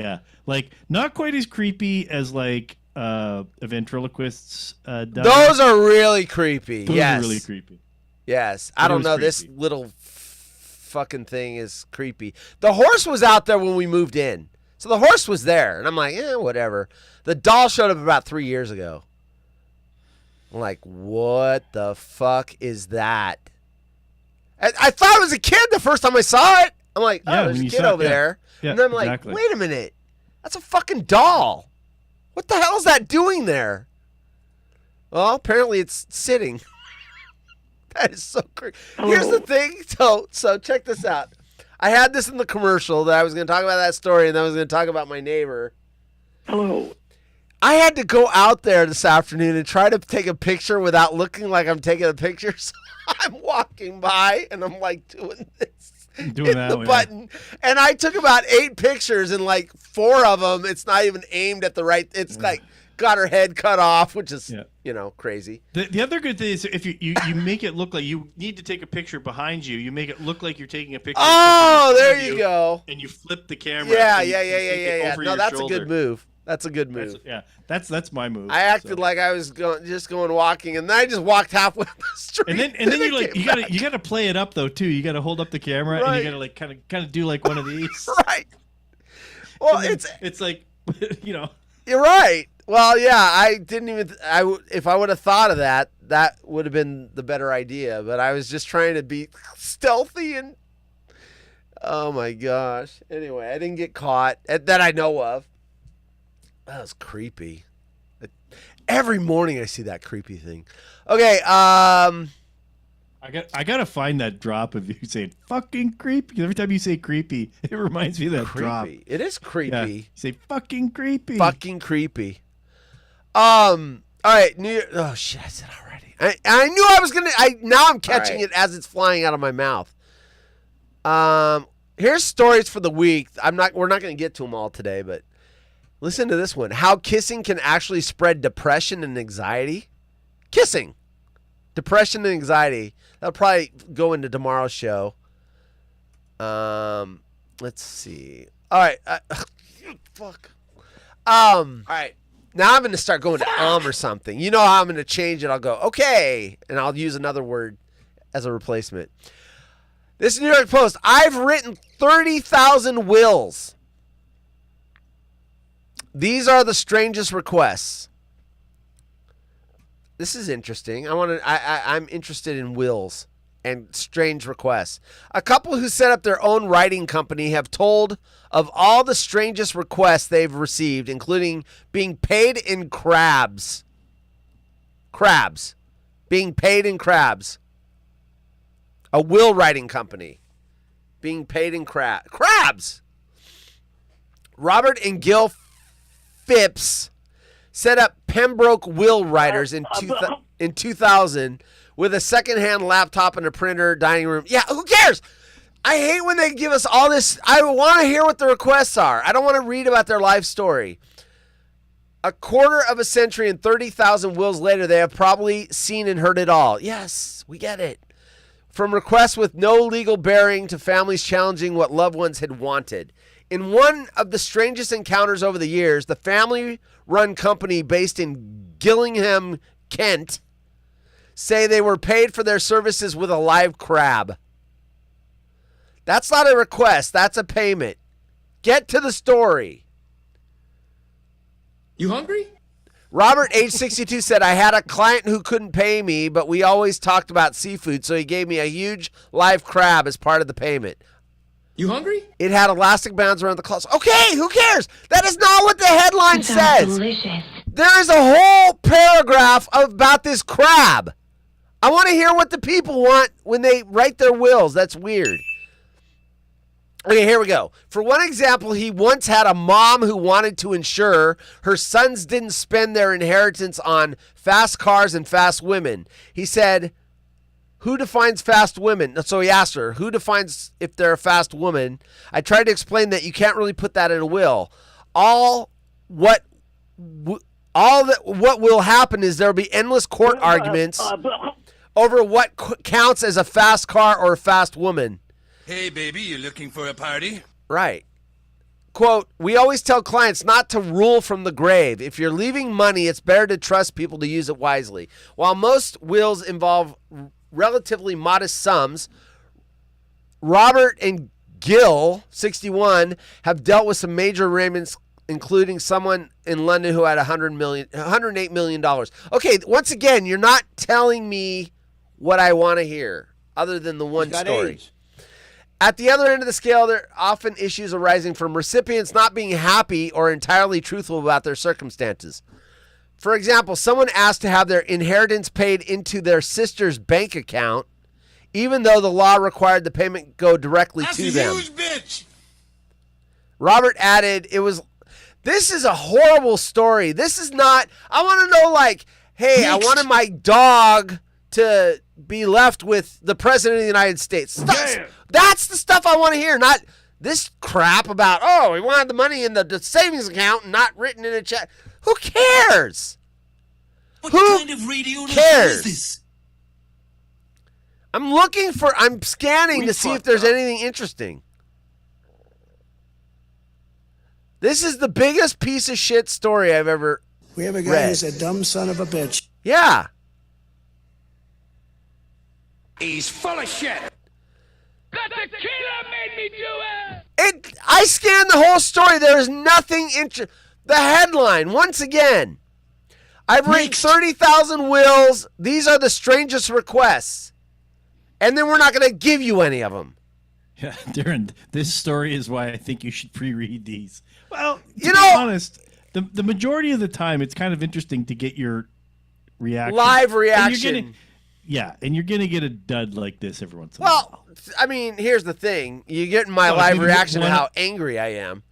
like not quite as creepy as like a ventriloquist's those are really creepy. Those are really creepy. Yes, I don't know. Creepy. This little fucking thing is creepy. The horse was out there when we moved in, so the horse was there, and I'm like, whatever. The doll showed up about 3 years ago. I'm like, what the fuck is that? I thought it was a kid the first time I saw it. I'm like, there's a kid over there, and then I'm like, wait a minute, that's a fucking doll. What the hell is that doing there? Well, apparently it's sitting. That is so crazy. Here's the thing. So check this out. I had this in the commercial that I was going to talk about that story, and then I was going to talk about my neighbor. Hello. I had to go out there this afternoon and try to take a picture without looking like I'm taking a picture. So I'm walking by, and I'm like doing this. Doing that, the button. And I took about 8 pictures, and like 4 of them, it's not even aimed at the right. It's like got her head cut off, which is, crazy. The other good thing is if you make it look like you need to take a picture behind you, you make it look like you're taking a picture. Oh, there you go. And you flip the camera. Yeah. No, that's a good move. That's a good move. That's my move. I acted like I was going walking, and then I just walked halfway up the street. And then you gotta play it up though too. You gotta hold up the camera and you gotta like kind of do like one of these. Right. Well, it's like You're right. Well, yeah, I didn't even. If I would have thought of that, that would have been the better idea. But I was just trying to be stealthy and. Oh my gosh! Anyway, I didn't get caught that I know of. That was creepy. Every morning I see that creepy thing. Okay. I gotta find that drop of you saying fucking creepy. Every time you say creepy, it reminds me of that drop. It is creepy. Yeah. You say fucking creepy. Fucking creepy. All right. Oh shit! I said already. I knew I was gonna. Now I'm catching it as it's flying out of my mouth. Here's stories for the week. We're not gonna get to them all today, but listen to this one. How kissing can actually spread depression and anxiety. Kissing, depression and anxiety. That'll probably go into tomorrow's show. Let's see. All right. Fuck. All right. Now I'm going to start going to or something. You know how I'm going to change it. I'll go, okay. And I'll use another word as a replacement. This is New York Post. I've written 30,000 wills. These are the strangest requests. This is interesting. I'm interested in wills and strange requests. A couple who set up their own writing company have told of all the strangest requests they've received, including being paid in crabs. Crabs. Being paid in crabs. A will writing company. Being paid in crabs. Robert and Gil Phipps set up Pembroke Will Writers in 2000 with a secondhand laptop and a printer, dining room. Yeah, who cares? I hate when they give us all this. I want to hear what the requests are. I don't want to read about their life story. A quarter of a century and 30,000 wills later, they have probably seen and heard it all. Yes, we get it. From requests with no legal bearing to families challenging what loved ones had wanted. In one of the strangest encounters over the years, the family-run company based in Gillingham, Kent, say they were paid for their services with a live crab. That's not a request. That's a payment. Get to the story. You hungry? Robert, age 62, said, I had a client who couldn't pay me, but we always talked about seafood, so he gave me a huge live crab as part of the payment. You hungry? It had elastic bands around the claws. Okay, who cares? That is not what the headline says. Delicious. There is a whole paragraph about this crab. I want to hear what the people want when they write their wills. That's weird. Okay, here we go. For one example, he once had a mom who wanted to ensure her sons didn't spend their inheritance on fast cars and fast women. He said, who defines fast women? So he asked her, who defines if they're a fast woman? I tried to explain that you can't really put that in a will. What will happen is there'll be endless court arguments over what counts as a fast car or a fast woman. Hey, baby, you looking for a party? Right. Quote, we always tell clients not to rule from the grave. If you're leaving money, it's better to trust people to use it wisely. While most wills involve relatively modest sums, Robert and Gil, 61, have dealt with some major arraignments, including someone in London who had $108 million. Okay, once again, you're not telling me what I want to hear, other than the one story. At the other end of the scale, there are often issues arising from recipients not being happy or entirely truthful about their circumstances. For example, someone asked to have their inheritance paid into their sister's bank account, even though the law required the payment go directly to them. Huge bitch. Robert added, this is a horrible story. This is not, I want to know, like, hey, I wanted my dog to be left with the president of the United States. That's the stuff I want to hear, not this crap about, oh, we wanted the money in the savings account and not written in a check. Who cares? What kind of radio cares? Is this? I'm scanning to see if there's anything interesting. This is the biggest piece of shit story I've ever We have a guy read. who's a dumb son of a bitch. Yeah. He's full of shit. The tequila made me do it. I scanned the whole story. There is nothing interesting. The headline, once again, I've ranked 30,000 wills. These are the strangest requests. And then we're not going to give you any of them. Yeah, Darren, this story is why I think you should pre-read these. Well, to be honest, the majority of the time, it's kind of interesting to get your reaction. Live reaction. And you're going to get a dud like this every once in a while. Well, I mean, here's the thing. You get my live reaction to how angry I am.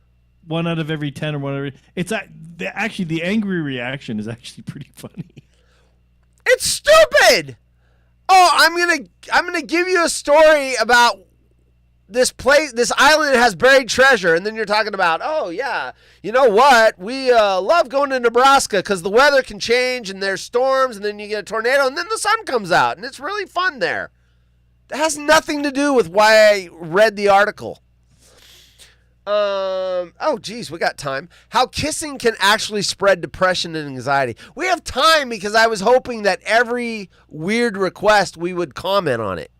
1 out of every 10 or whatever. It's actually the angry reaction is actually pretty funny. It's stupid. Oh, I'm gonna give you a story about this place, this island that has buried treasure, and then you're talking about, oh yeah, you know what? We love going to Nebraska because the weather can change and there's storms, and then you get a tornado, and then the sun comes out, and it's really fun there. That has nothing to do with why I read the article. Oh, geez, we got time. How kissing can actually spread depression and anxiety. We have time because I was hoping that every weird request we would comment on it.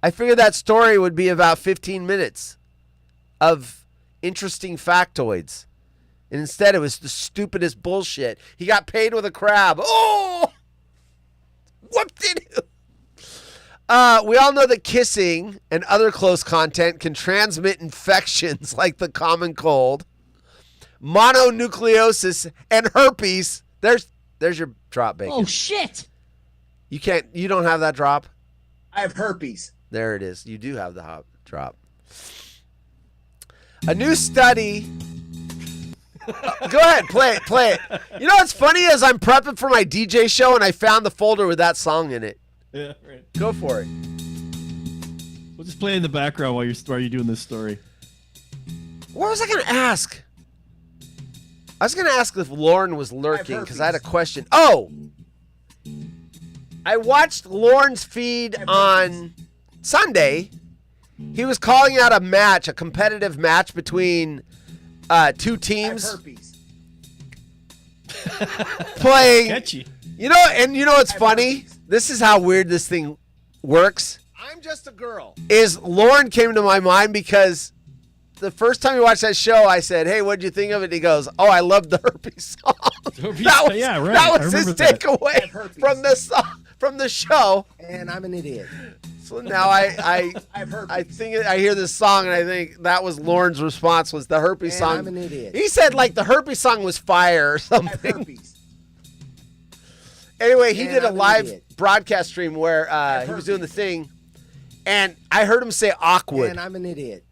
I figured that story would be about 15 minutes of interesting factoids. And instead, it was the stupidest bullshit. He got paid with a crab. Oh! Whoop-de-doo! We all know that kissing and other close content can transmit infections like the common cold, mononucleosis, and herpes. There's your drop, Bacon. Oh, shit. You don't have that drop? I have herpes. There it is. You do have the hop drop. A new study. Go ahead, play it. You know what's funny is I'm prepping for my DJ show and I found the folder with that song in it. Yeah, right. Go for it. We'll just play in the background while you're doing this story. What was I going to ask? I was going to ask if Lauren was lurking because I had a question. Oh! I watched Lauren's feed on Sunday. He was calling out a competitive match between two teams. Playing. Catchy. You know what's funny? This is how weird this thing works. I'm just a girl. Is Lauren came to my mind because the first time we watched that show, I said, "Hey, what'd you think of it?" And he goes, "Oh, I love the herpes song." That was his takeaway from the show. And I'm an idiot. So now I hear this song and I think that was Lauren's response was the herpes song. I'm an idiot. He said like the herpes song was fire or something. Anyway, he did a live broadcast stream where he was doing the thing, and I heard him say awkward. And I'm an idiot.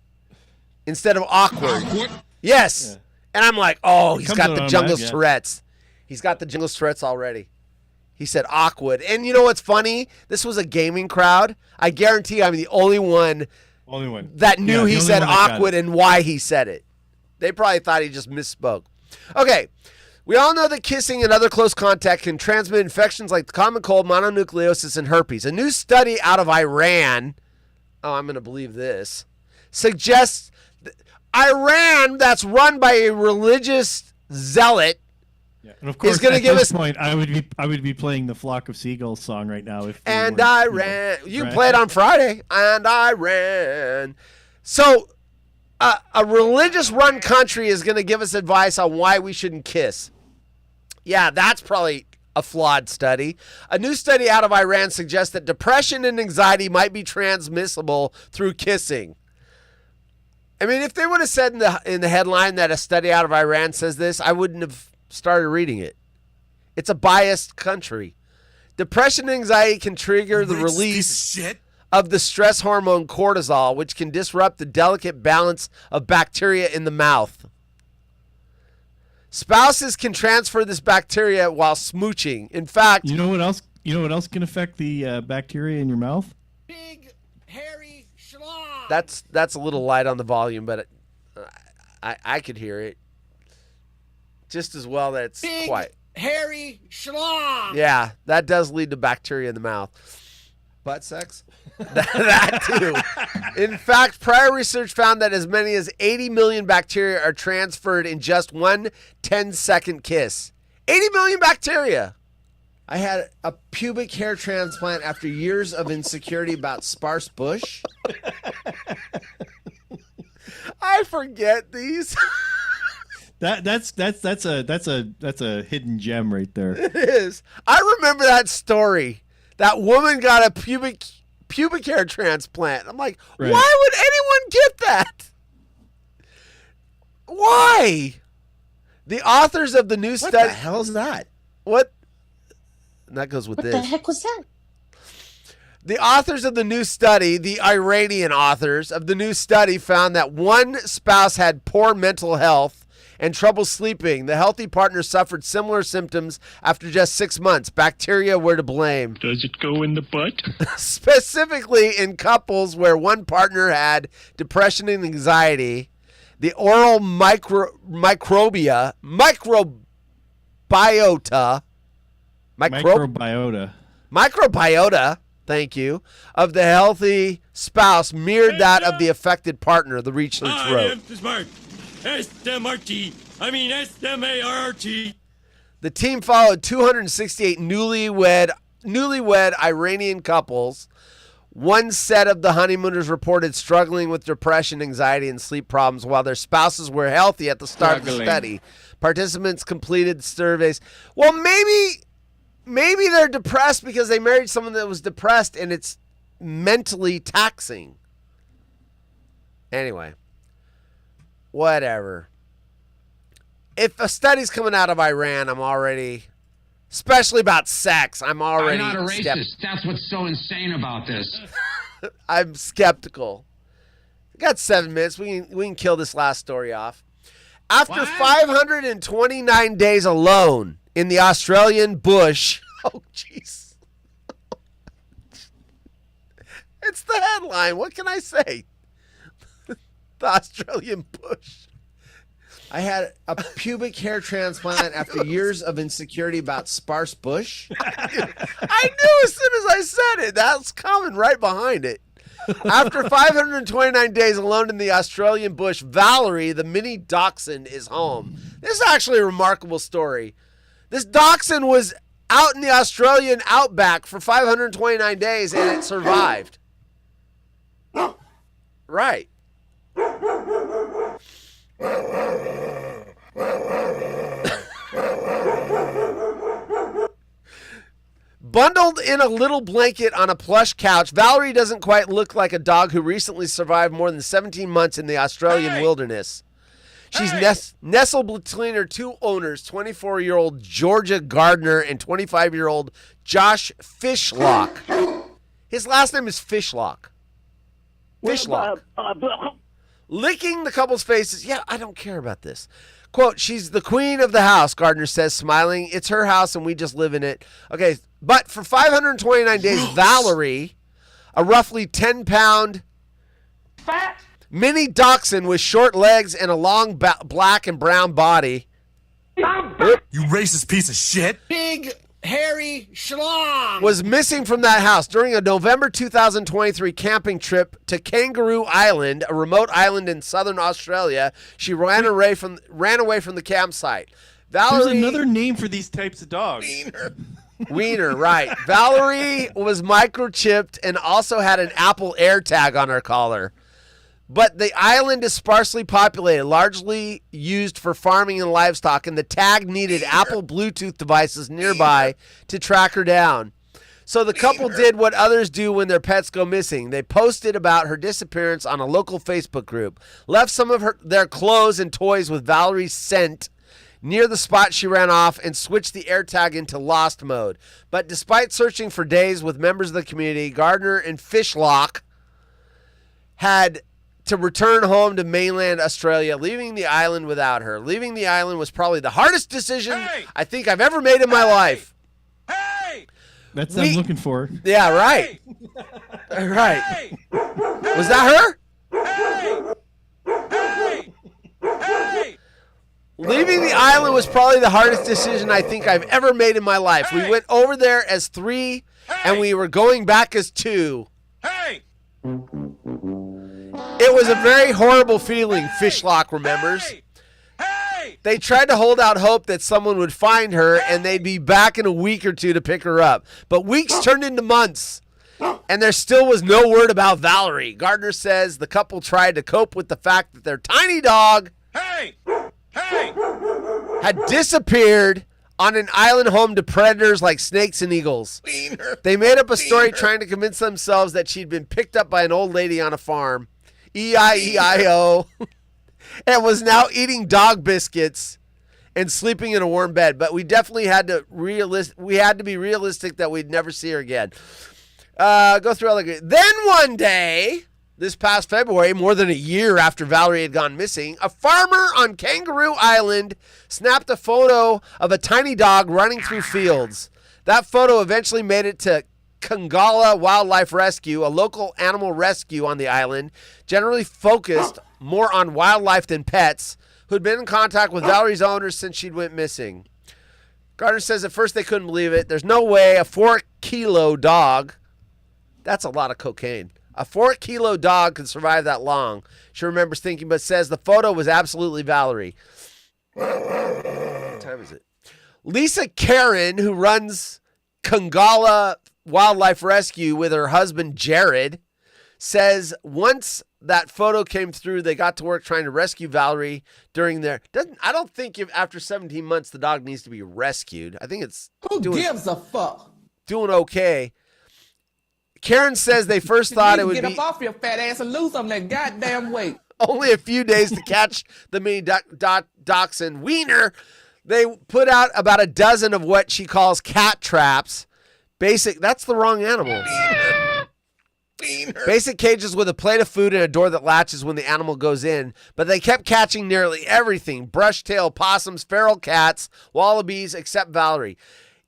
Instead of awkward. Yes. Yeah. And I'm like, oh, he's got the Jungle's Tourette's. He's got the Jungle's Tourette's already. He said awkward. And you know what's funny? This was a gaming crowd. I guarantee I'm the only one that knew he said awkward and why he said it. They probably thought he just misspoke. Okay. We all know that kissing and other close contact can transmit infections like the common cold, mononucleosis, and herpes. A new study out of Iran, I'm going to believe this, suggests Iran, that's run by a religious zealot, and of course, is going to give us. Point, I would be playing the Flock of Seagulls song right now if. And I ran. You play it on Friday. And I ran. So, a religious-run country is going to give us advice on why we shouldn't kiss. Yeah, that's probably a flawed study. A new study out of Iran suggests that depression and anxiety might be transmissible through kissing. I mean, if they would have said in the headline that a study out of Iran says this, I wouldn't have started reading it. It's a biased country. Depression and anxiety can trigger the release of the stress hormone cortisol, which can disrupt the delicate balance of bacteria in the mouth. Spouses can transfer this bacteria while smooching. In fact, you know what else? You know what else can affect the bacteria in your mouth? Big, hairy schlong. That's a little light on the volume, but I could hear it just as well. That's Big, quiet. Hairy schlong. Yeah, that does lead to bacteria in the mouth. Butt sex? That too. In fact, prior research found that as many as 80 million bacteria are transferred in just one 10-second kiss. 80 million bacteria. I had a pubic hair transplant after years of insecurity about sparse bush. I forget these. That's a hidden gem right there. It is. I remember that story. That woman got a pubic hair transplant. I'm like, right. Why would anyone get that? Why? The authors of the new study. What the hell is that? What? And that goes with What this. the heck was that? The authors of the new study, the Iranian authors of the new study, found that one spouse had poor mental health and trouble sleeping. The healthy partner suffered similar symptoms after just 6 months. Bacteria were to blame. Does it go in the butt? Specifically in couples where one partner had depression and anxiety, the oral microbiota, thank you, of the healthy spouse mirrored that of the affected partner, the research wrote. Smart. S-M-R-T. I mean S-M-A-R-T. The team followed 268 newlywed Iranian couples. One set of the honeymooners reported struggling with depression, anxiety, and sleep problems, while their spouses were healthy at the start of the study. Participants completed surveys. Well, maybe they're depressed because they married someone that was depressed, and it's mentally taxing. Anyway. Whatever. If a study's coming out of Iran, I'm already, especially about sex, I'm already. I'm not a racist. That's what's so insane about this. I'm skeptical. We got 7 minutes. We can kill this last story off. After 529 days alone in the Australian bush. Oh, jeez. It's the headline. What can I say? The Australian bush. I had a pubic hair transplant after years of insecurity about sparse bush. I knew as soon as I said it. That's coming right behind it. After 529 days alone in the Australian bush, Valerie, the mini dachshund, is home. This is actually a remarkable story. This dachshund was out in the Australian outback for 529 days and it survived. Right. Bundled in a little blanket on a plush couch, Valerie doesn't quite look like a dog who recently survived more than 17 months in the Australian wilderness. She's nestled between her two owners, 24-year-old Georgia Gardner and 25-year-old Josh Fishlock. His last name is Fishlock. Fishlock. Licking the couple's faces. Yeah, I don't care about this. Quote, she's the queen of the house, Gardner says, smiling. It's her house and we just live in it. Okay, but for 529 days, Valerie, a roughly 10-pound fat mini dachshund with short legs and a long black and brown body. You racist piece of shit. Big, hairy schlong. Was missing from that house during a November 2023 camping trip to Kangaroo Island, a remote island in southern Australia. She ran away from the campsite. Valerie, there's another name for these types of dogs. Wiener, right. Valerie was microchipped and also had an Apple AirTag on her collar. But the island is sparsely populated, largely used for farming and livestock, and the tag needed Apple Bluetooth devices nearby to track her down. So the couple did what others do when their pets go missing. They posted about her disappearance on a local Facebook group, left some of their clothes and toys with Valerie's scent near the spot she ran off, and switched the AirTag into lost mode. But despite searching for days with members of the community, Gardner and Fishlock had to return home to mainland Australia, leaving the island without her. Leaving the island was probably the hardest decision I think I've ever made in my life. That's what I'm looking for. Yeah, right. Right. Was that her? Leaving the island was probably the hardest decision I think I've ever made in my life. We went over there as 3, and we were going back as 2. It was a very horrible feeling, Fishlock remembers. They tried to hold out hope that someone would find her and they'd be back in a week or 2 to pick her up. But weeks turned into months, and there still was no word about Valerie. Gardner says the couple tried to cope with the fact that their tiny dog had disappeared on an island home to predators like snakes and eagles. They made up a story trying to convince themselves that she'd been picked up by an old lady on a farm. E-I-E-I-O. And was now eating dog biscuits and sleeping in a warm bed. But we definitely had to be realistic that we'd never see her again. Go through all the. Then one day, this past February, more than a year after Valerie had gone missing, a farmer on Kangaroo Island snapped a photo of a tiny dog running through fields. That photo eventually made it to Kangala Wildlife Rescue, a local animal rescue on the island, generally focused more on wildlife than pets, who'd been in contact with Valerie's owners since she'd went missing. Gardner says at first they couldn't believe it. There's no way a 4-kilo dog, that's a lot of cocaine, a 4-kilo dog could survive that long. She remembers thinking, but says the photo was absolutely Valerie. What time is it? Lisa Karen, who runs Kangala Wildlife Rescue with her husband Jared, says once that photo came through, they got to work trying to rescue Valerie during their. I don't think if after 17 months the dog needs to be rescued. I think it's gives a fuck? Doing okay. Karen says they first thought it would get be up off your fat ass and lose some of that goddamn weight. Only a few days to catch the mini dachshund Wiener. They put out about a dozen of what she calls cat traps. That's the wrong animal. Basic cages with a plate of food and a door that latches when the animal goes in, but they kept catching nearly everything: brush-tailed possums, feral cats, wallabies, except Valerie.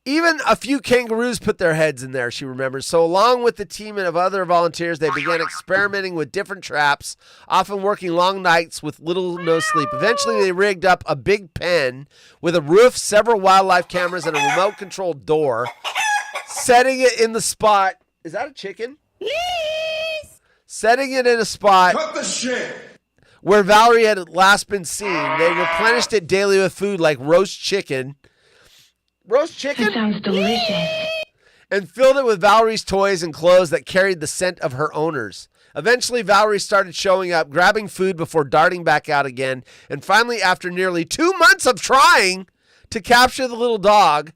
Even a few kangaroos put their heads in there, she remembers. So along with the team of other volunteers, they began experimenting with different traps, often working long nights with little to no sleep. Eventually, they rigged up a big pen with a roof, several wildlife cameras, and a remote-controlled door, setting it in the spot. Is that a chicken? Setting it in a spot where Valerie had last been seen. They replenished it daily with food like roast chicken. Roast chicken? That sounds delicious. And filled it with Valerie's toys and clothes that carried the scent of her owners. Eventually, Valerie started showing up, grabbing food before darting back out again. And finally, after nearly 2 months of trying to capture the little dog,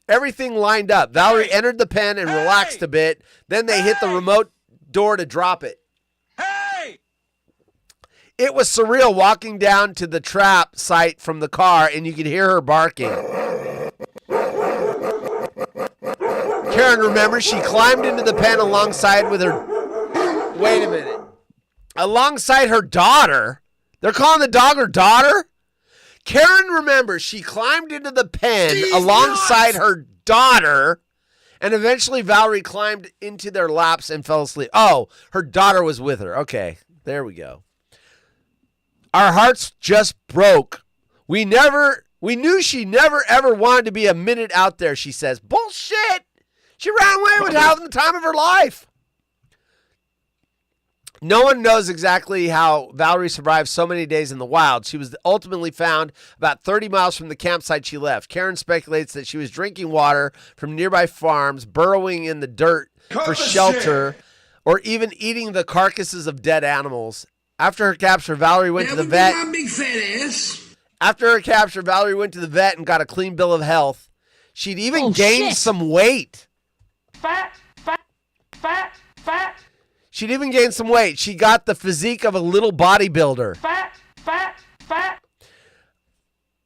everything lined up. Valerie entered the pen and relaxed a bit. Then they hit the remote door to drop it. It was surreal walking down to the trap site from the car, and you could hear her barking. Karen remembers she climbed into the pen alongside with her. Wait a minute. Alongside her daughter. They're calling the dog her daughter? Karen remembers she climbed into the pen alongside her daughter, and eventually Valerie climbed into their laps and fell asleep. Oh, her daughter was with her. Okay, there we go. Our hearts just broke. We knew she never ever wanted to be a minute out there, she says. Bullshit! She ran away with having the time of her life. No one knows exactly how Valerie survived so many days in the wild. She was ultimately found about 30 miles from the campsite she left. Karen speculates that she was drinking water from nearby farms, burrowing in the dirt for shelter, or even eating the carcasses of dead animals. After her capture, Valerie went to the vet. Big fat ass. After her capture, Valerie went to the vet and got a clean bill of health. She'd even gained some weight. Fat. She'd even gained some weight. She got the physique of a little bodybuilder. Fat.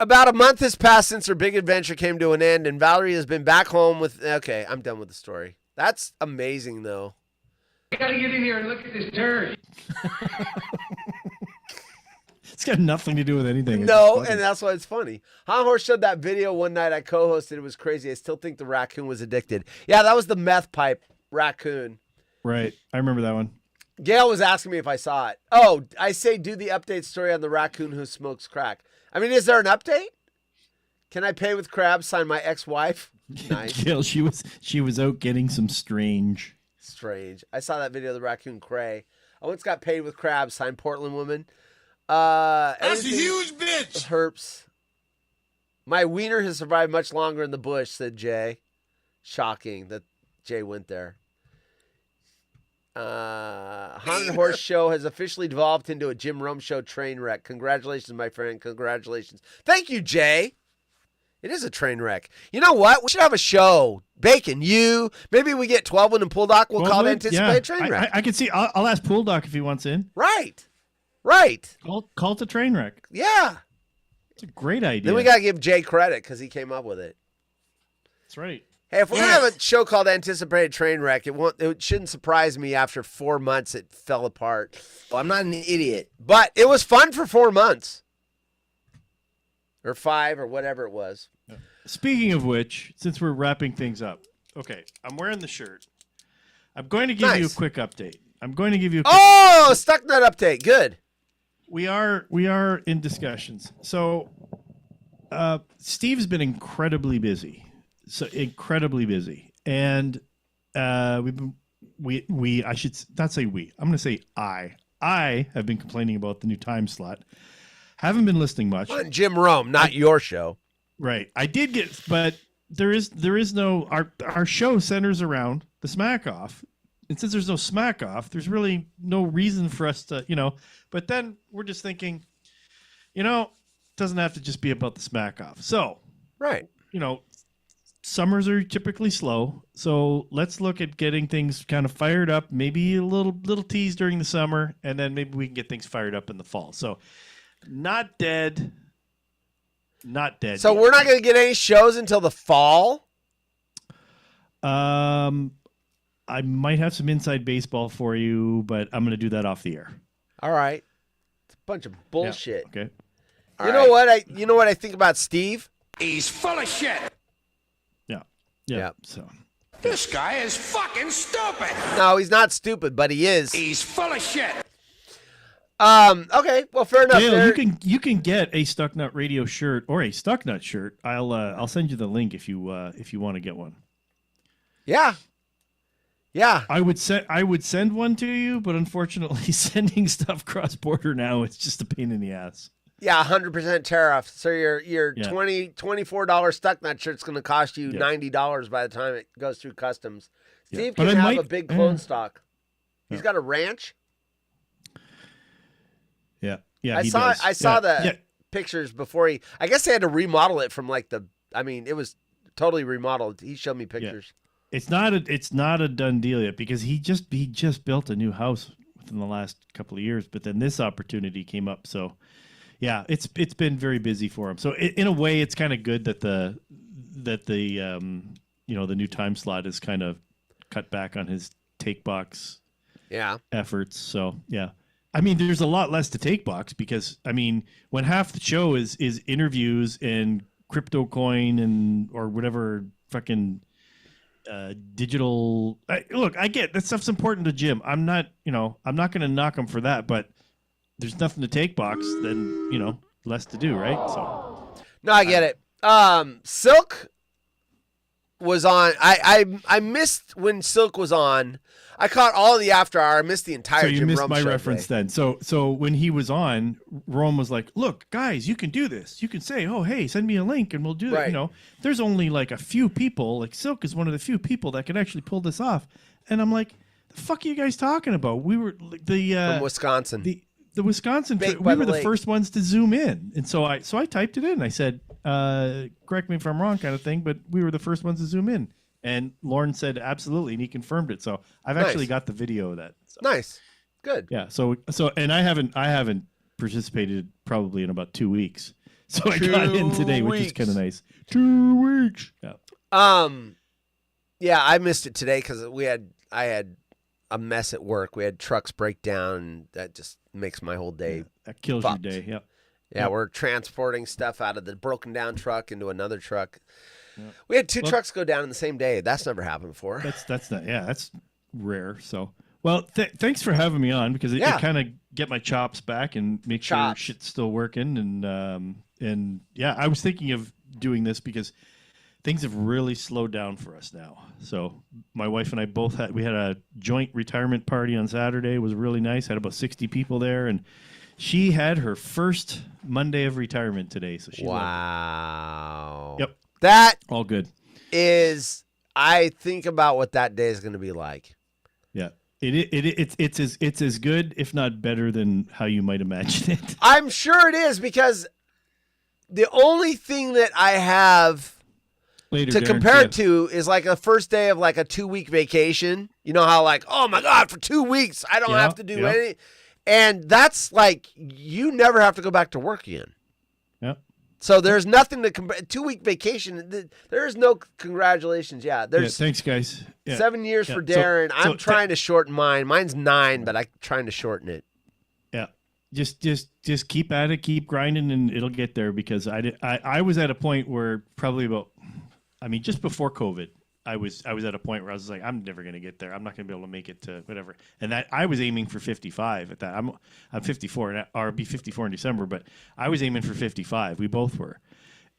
About a month has passed since her big adventure came to an end, and Valerie has been back home with... Okay, I'm done with the story. That's amazing, though. I gotta get in here and look at this turd. It's got nothing to do with anything. No, and that's why it's funny. Hot Horse showed that video one night I co-hosted. It was crazy. I still think the raccoon was addicted. Yeah, that was the meth pipe raccoon. Right. I remember that one. Gail was asking me if I saw it. Oh, I say do the update story on the raccoon who smokes crack. I mean, is there an update? Can I pay with crabs? Sign my ex-wife. Nice. Gail, she was out getting some strange. I saw that video of the raccoon cray. I once got paid with crabs. Signed Portland woman. That's a huge bitch. Herps. My wiener has survived much longer in the bush, said Jay. Shocking that Jay went there. Haunted Horse Show has officially devolved into a Jim Rome Show train wreck. Congratulations, my friend. Congratulations. Thank you, Jay. It is a train wreck. You know what? We should have a show. Bacon, you. Maybe we get 12 and Pool Doc. We'll call it Anticipated Train Wreck. I can see. I'll ask Pool Doc if he wants in. Right. Call it a train wreck. Yeah. It's a great idea. Then we got to give Jay credit because he came up with it. That's right. Hey, if we're going to have a show called Anticipated Train Wreck, it shouldn't surprise me after 4 months it fell apart. Well, I'm not an idiot. But it was fun for 4 months. Or 5 or whatever it was. Speaking of which, since we're wrapping things up, okay, I'm wearing the shirt. I'm going to give you a quick update. Stuck nut update. Good. We are in discussions. So, Steve's been incredibly busy. And we've been I should not say we. I'm going to say I have been complaining about the new time slot. Haven't been listening much. On Jim Rome, not your show. Right. I did get, but there is no, our show centers around the Smack Off. And since there's no Smack Off, there's really no reason for us to, but then we're just thinking, it doesn't have to just be about the Smack Off. So, right. Summers are typically slow. So let's look at getting things kind of fired up, maybe a little tease during the summer, and then maybe we can get things fired up in the fall. So not dead. So we're not going to get any shows until the fall? I might have some inside baseball for you, but I'm going to do that off the air. All right. It's a bunch of bullshit. Yeah, okay. You know what I think about Steve? He's full of shit. Yeah. So this guy is fucking stupid. No, he's not stupid, but he is. He's full of shit. Okay. Well, fair enough. Dale, you can get a Stuck Nut Radio shirt or a Stuck Nut shirt. I'll send you the link if you want to get one. Yeah. I would send one to you, but unfortunately, sending stuff cross border now it's just a pain in the ass. Yeah, 100% tariff. So your $24 Stuck Nut shirt's going to cost you $90 by the time it goes through customs. Steve can have a big clone stock. He's got a ranch. Yeah. I saw the pictures before I guess they had to remodel it from it was totally remodeled. He showed me pictures. Yeah. It's not a done deal yet because he just built a new house within the last couple of years, but then this opportunity came up. So yeah, it's been very busy for him. So in a way, it's kind of good that the the new time slot is kind of cut back on his take box efforts. So yeah, I mean, there's a lot less to take box because when half the show is interviews and crypto coin or whatever fucking digital. Look, I get that stuff's important to Jim. I'm not going to knock him for that, but there's nothing to take box, then, less to do, right? So, no, I get it. Silk was on. I missed when Silk was on. I caught all of the after hour. I missed the entire. So you Jim missed Rome my show reference today. then. So when he was on, Rome was like, "Look, guys, you can do this. You can say, oh, hey, send me a link, and we'll do that." Right. There's only like a few people. Like Silk is one of the few people that can actually pull this off. And I'm like, the fuck are you guys talking about? We were from Wisconsin. The Wisconsin trip, we were the first ones to zoom in. And so I typed it in. I said, correct me if I'm wrong kind of thing, but we were the first ones to zoom in. And Lauren said, absolutely. And he confirmed it. So I've actually got the video of that. So. Nice. Good. Yeah. So, and I haven't participated probably in about 2 weeks. So I got in today, which is kind of nice. 2 weeks. Yeah. Yeah, I missed it today because I had a mess at work. We had trucks break down, and that just makes my whole day. Yeah, that kills your day. Yep. Yeah, we're transporting stuff out of the broken down truck into another truck. Yep. We had two trucks go down in the same day. That's never happened before. That's not. Yeah, that's rare. So, well, thanks for having me on because it kind of get my chops back and make sure shit's still working. And yeah, I was thinking of doing this because things have really slowed down for us now. So my wife and I both had a joint retirement party on Saturday. It was really nice. Had about 60 people there, and she had her first Monday of retirement today. So she wow. Yep. That all good. I think about what that day is going to be like. Yeah. It's as good, if not better, than how you might imagine it. I'm sure it is because the only thing that I have to compare it to is like a first day of like a 2-week vacation. You know how like, oh my God, for 2 weeks, I don't have to do anything. And that's like, you never have to go back to work again. Yeah. So there's nothing to compare. 2-week vacation. There is no congratulations. Yeah. There's thanks guys. 7 years for Darren. I'm trying to shorten mine. Mine's 9, but I'm trying to shorten it. Yeah. Just keep at it, keep grinding, and it'll get there because I was at a point where probably just before COVID, I was at a point where I was like, I'm never going to get there. I'm not going to be able to make it to whatever. And that I was aiming for 55 at that. I'm 54 or I'll be 54 in December, but I was aiming for 55. We both were.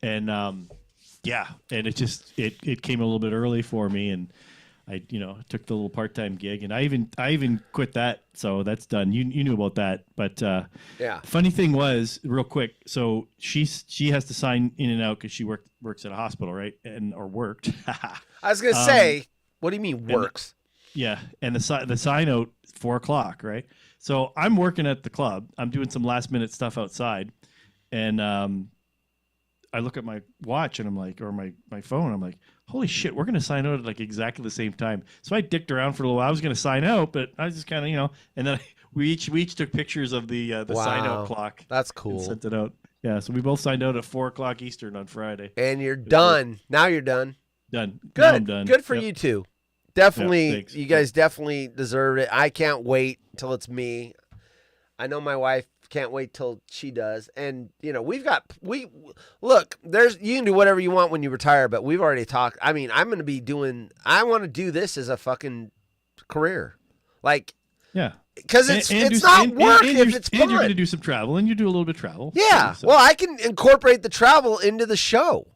And and it came a little bit early for me, and I took the little part-time gig, and I even quit that. So that's done. You knew about that, but funny thing was, real quick. So she has to sign in and out because she works at a hospital, right? Or worked. I was gonna say, what do you mean works? And the sign out 4:00, right? So I'm working at the club. I'm doing some last minute stuff outside, and I look at my watch and I'm like, or my phone. I'm like, holy shit, we're gonna sign out at like exactly the same time. So I dicked around for a little while. I was gonna sign out, but I was just kind of and then we each took pictures of the sign out clock. That's cool. And sent it out. Yeah, so we both signed out at 4:00 Eastern on Friday. And you're done. Now you're done. Done. Good. Now I'm done. Good for you two. Definitely, you guys definitely deserve it. I can't wait till it's me. I know my wife can't wait till she does. And look, you can do whatever you want when you retire, but we've already talked. I mean, I want to do this as a fucking career. Like, yeah. Because it's not work if it's fun. And you're going to do some travel, and you do a little bit of travel. Yeah. So. Well, I can incorporate the travel into the show.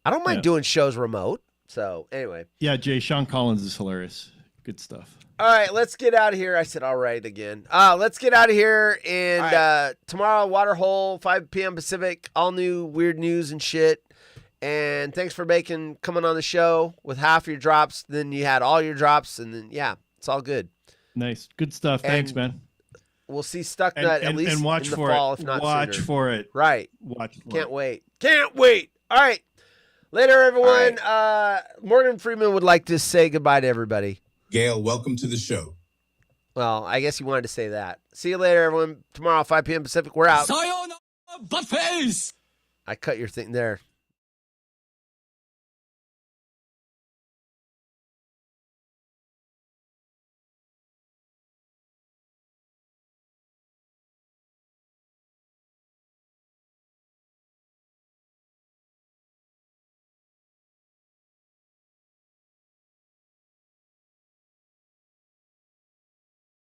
I don't mind doing shows remote. So, anyway. Yeah, Jay, Sean Collins is hilarious. Good stuff. All right, let's get out of here. I said all right again. Let's get out of here. And tomorrow, Waterhole, 5 p.m. Pacific, all new weird news and shit. And thanks for coming on the show with half your drops. Then you had all your drops. And then, it's all good. Nice. Good stuff. Thanks, man. We'll see Stucknut at least and watch in the for fall, it. if not watch sooner. for it. Right. Watch for Can't it. wait. Can't wait. All right. Later, everyone. Right. Morgan Freeman would like to say goodbye to everybody. Gail, welcome to the show. Well, I guess you wanted to say that. See you later, everyone. Tomorrow, 5 p.m. Pacific. We're out. Sayonara, butt face! I cut your thing there.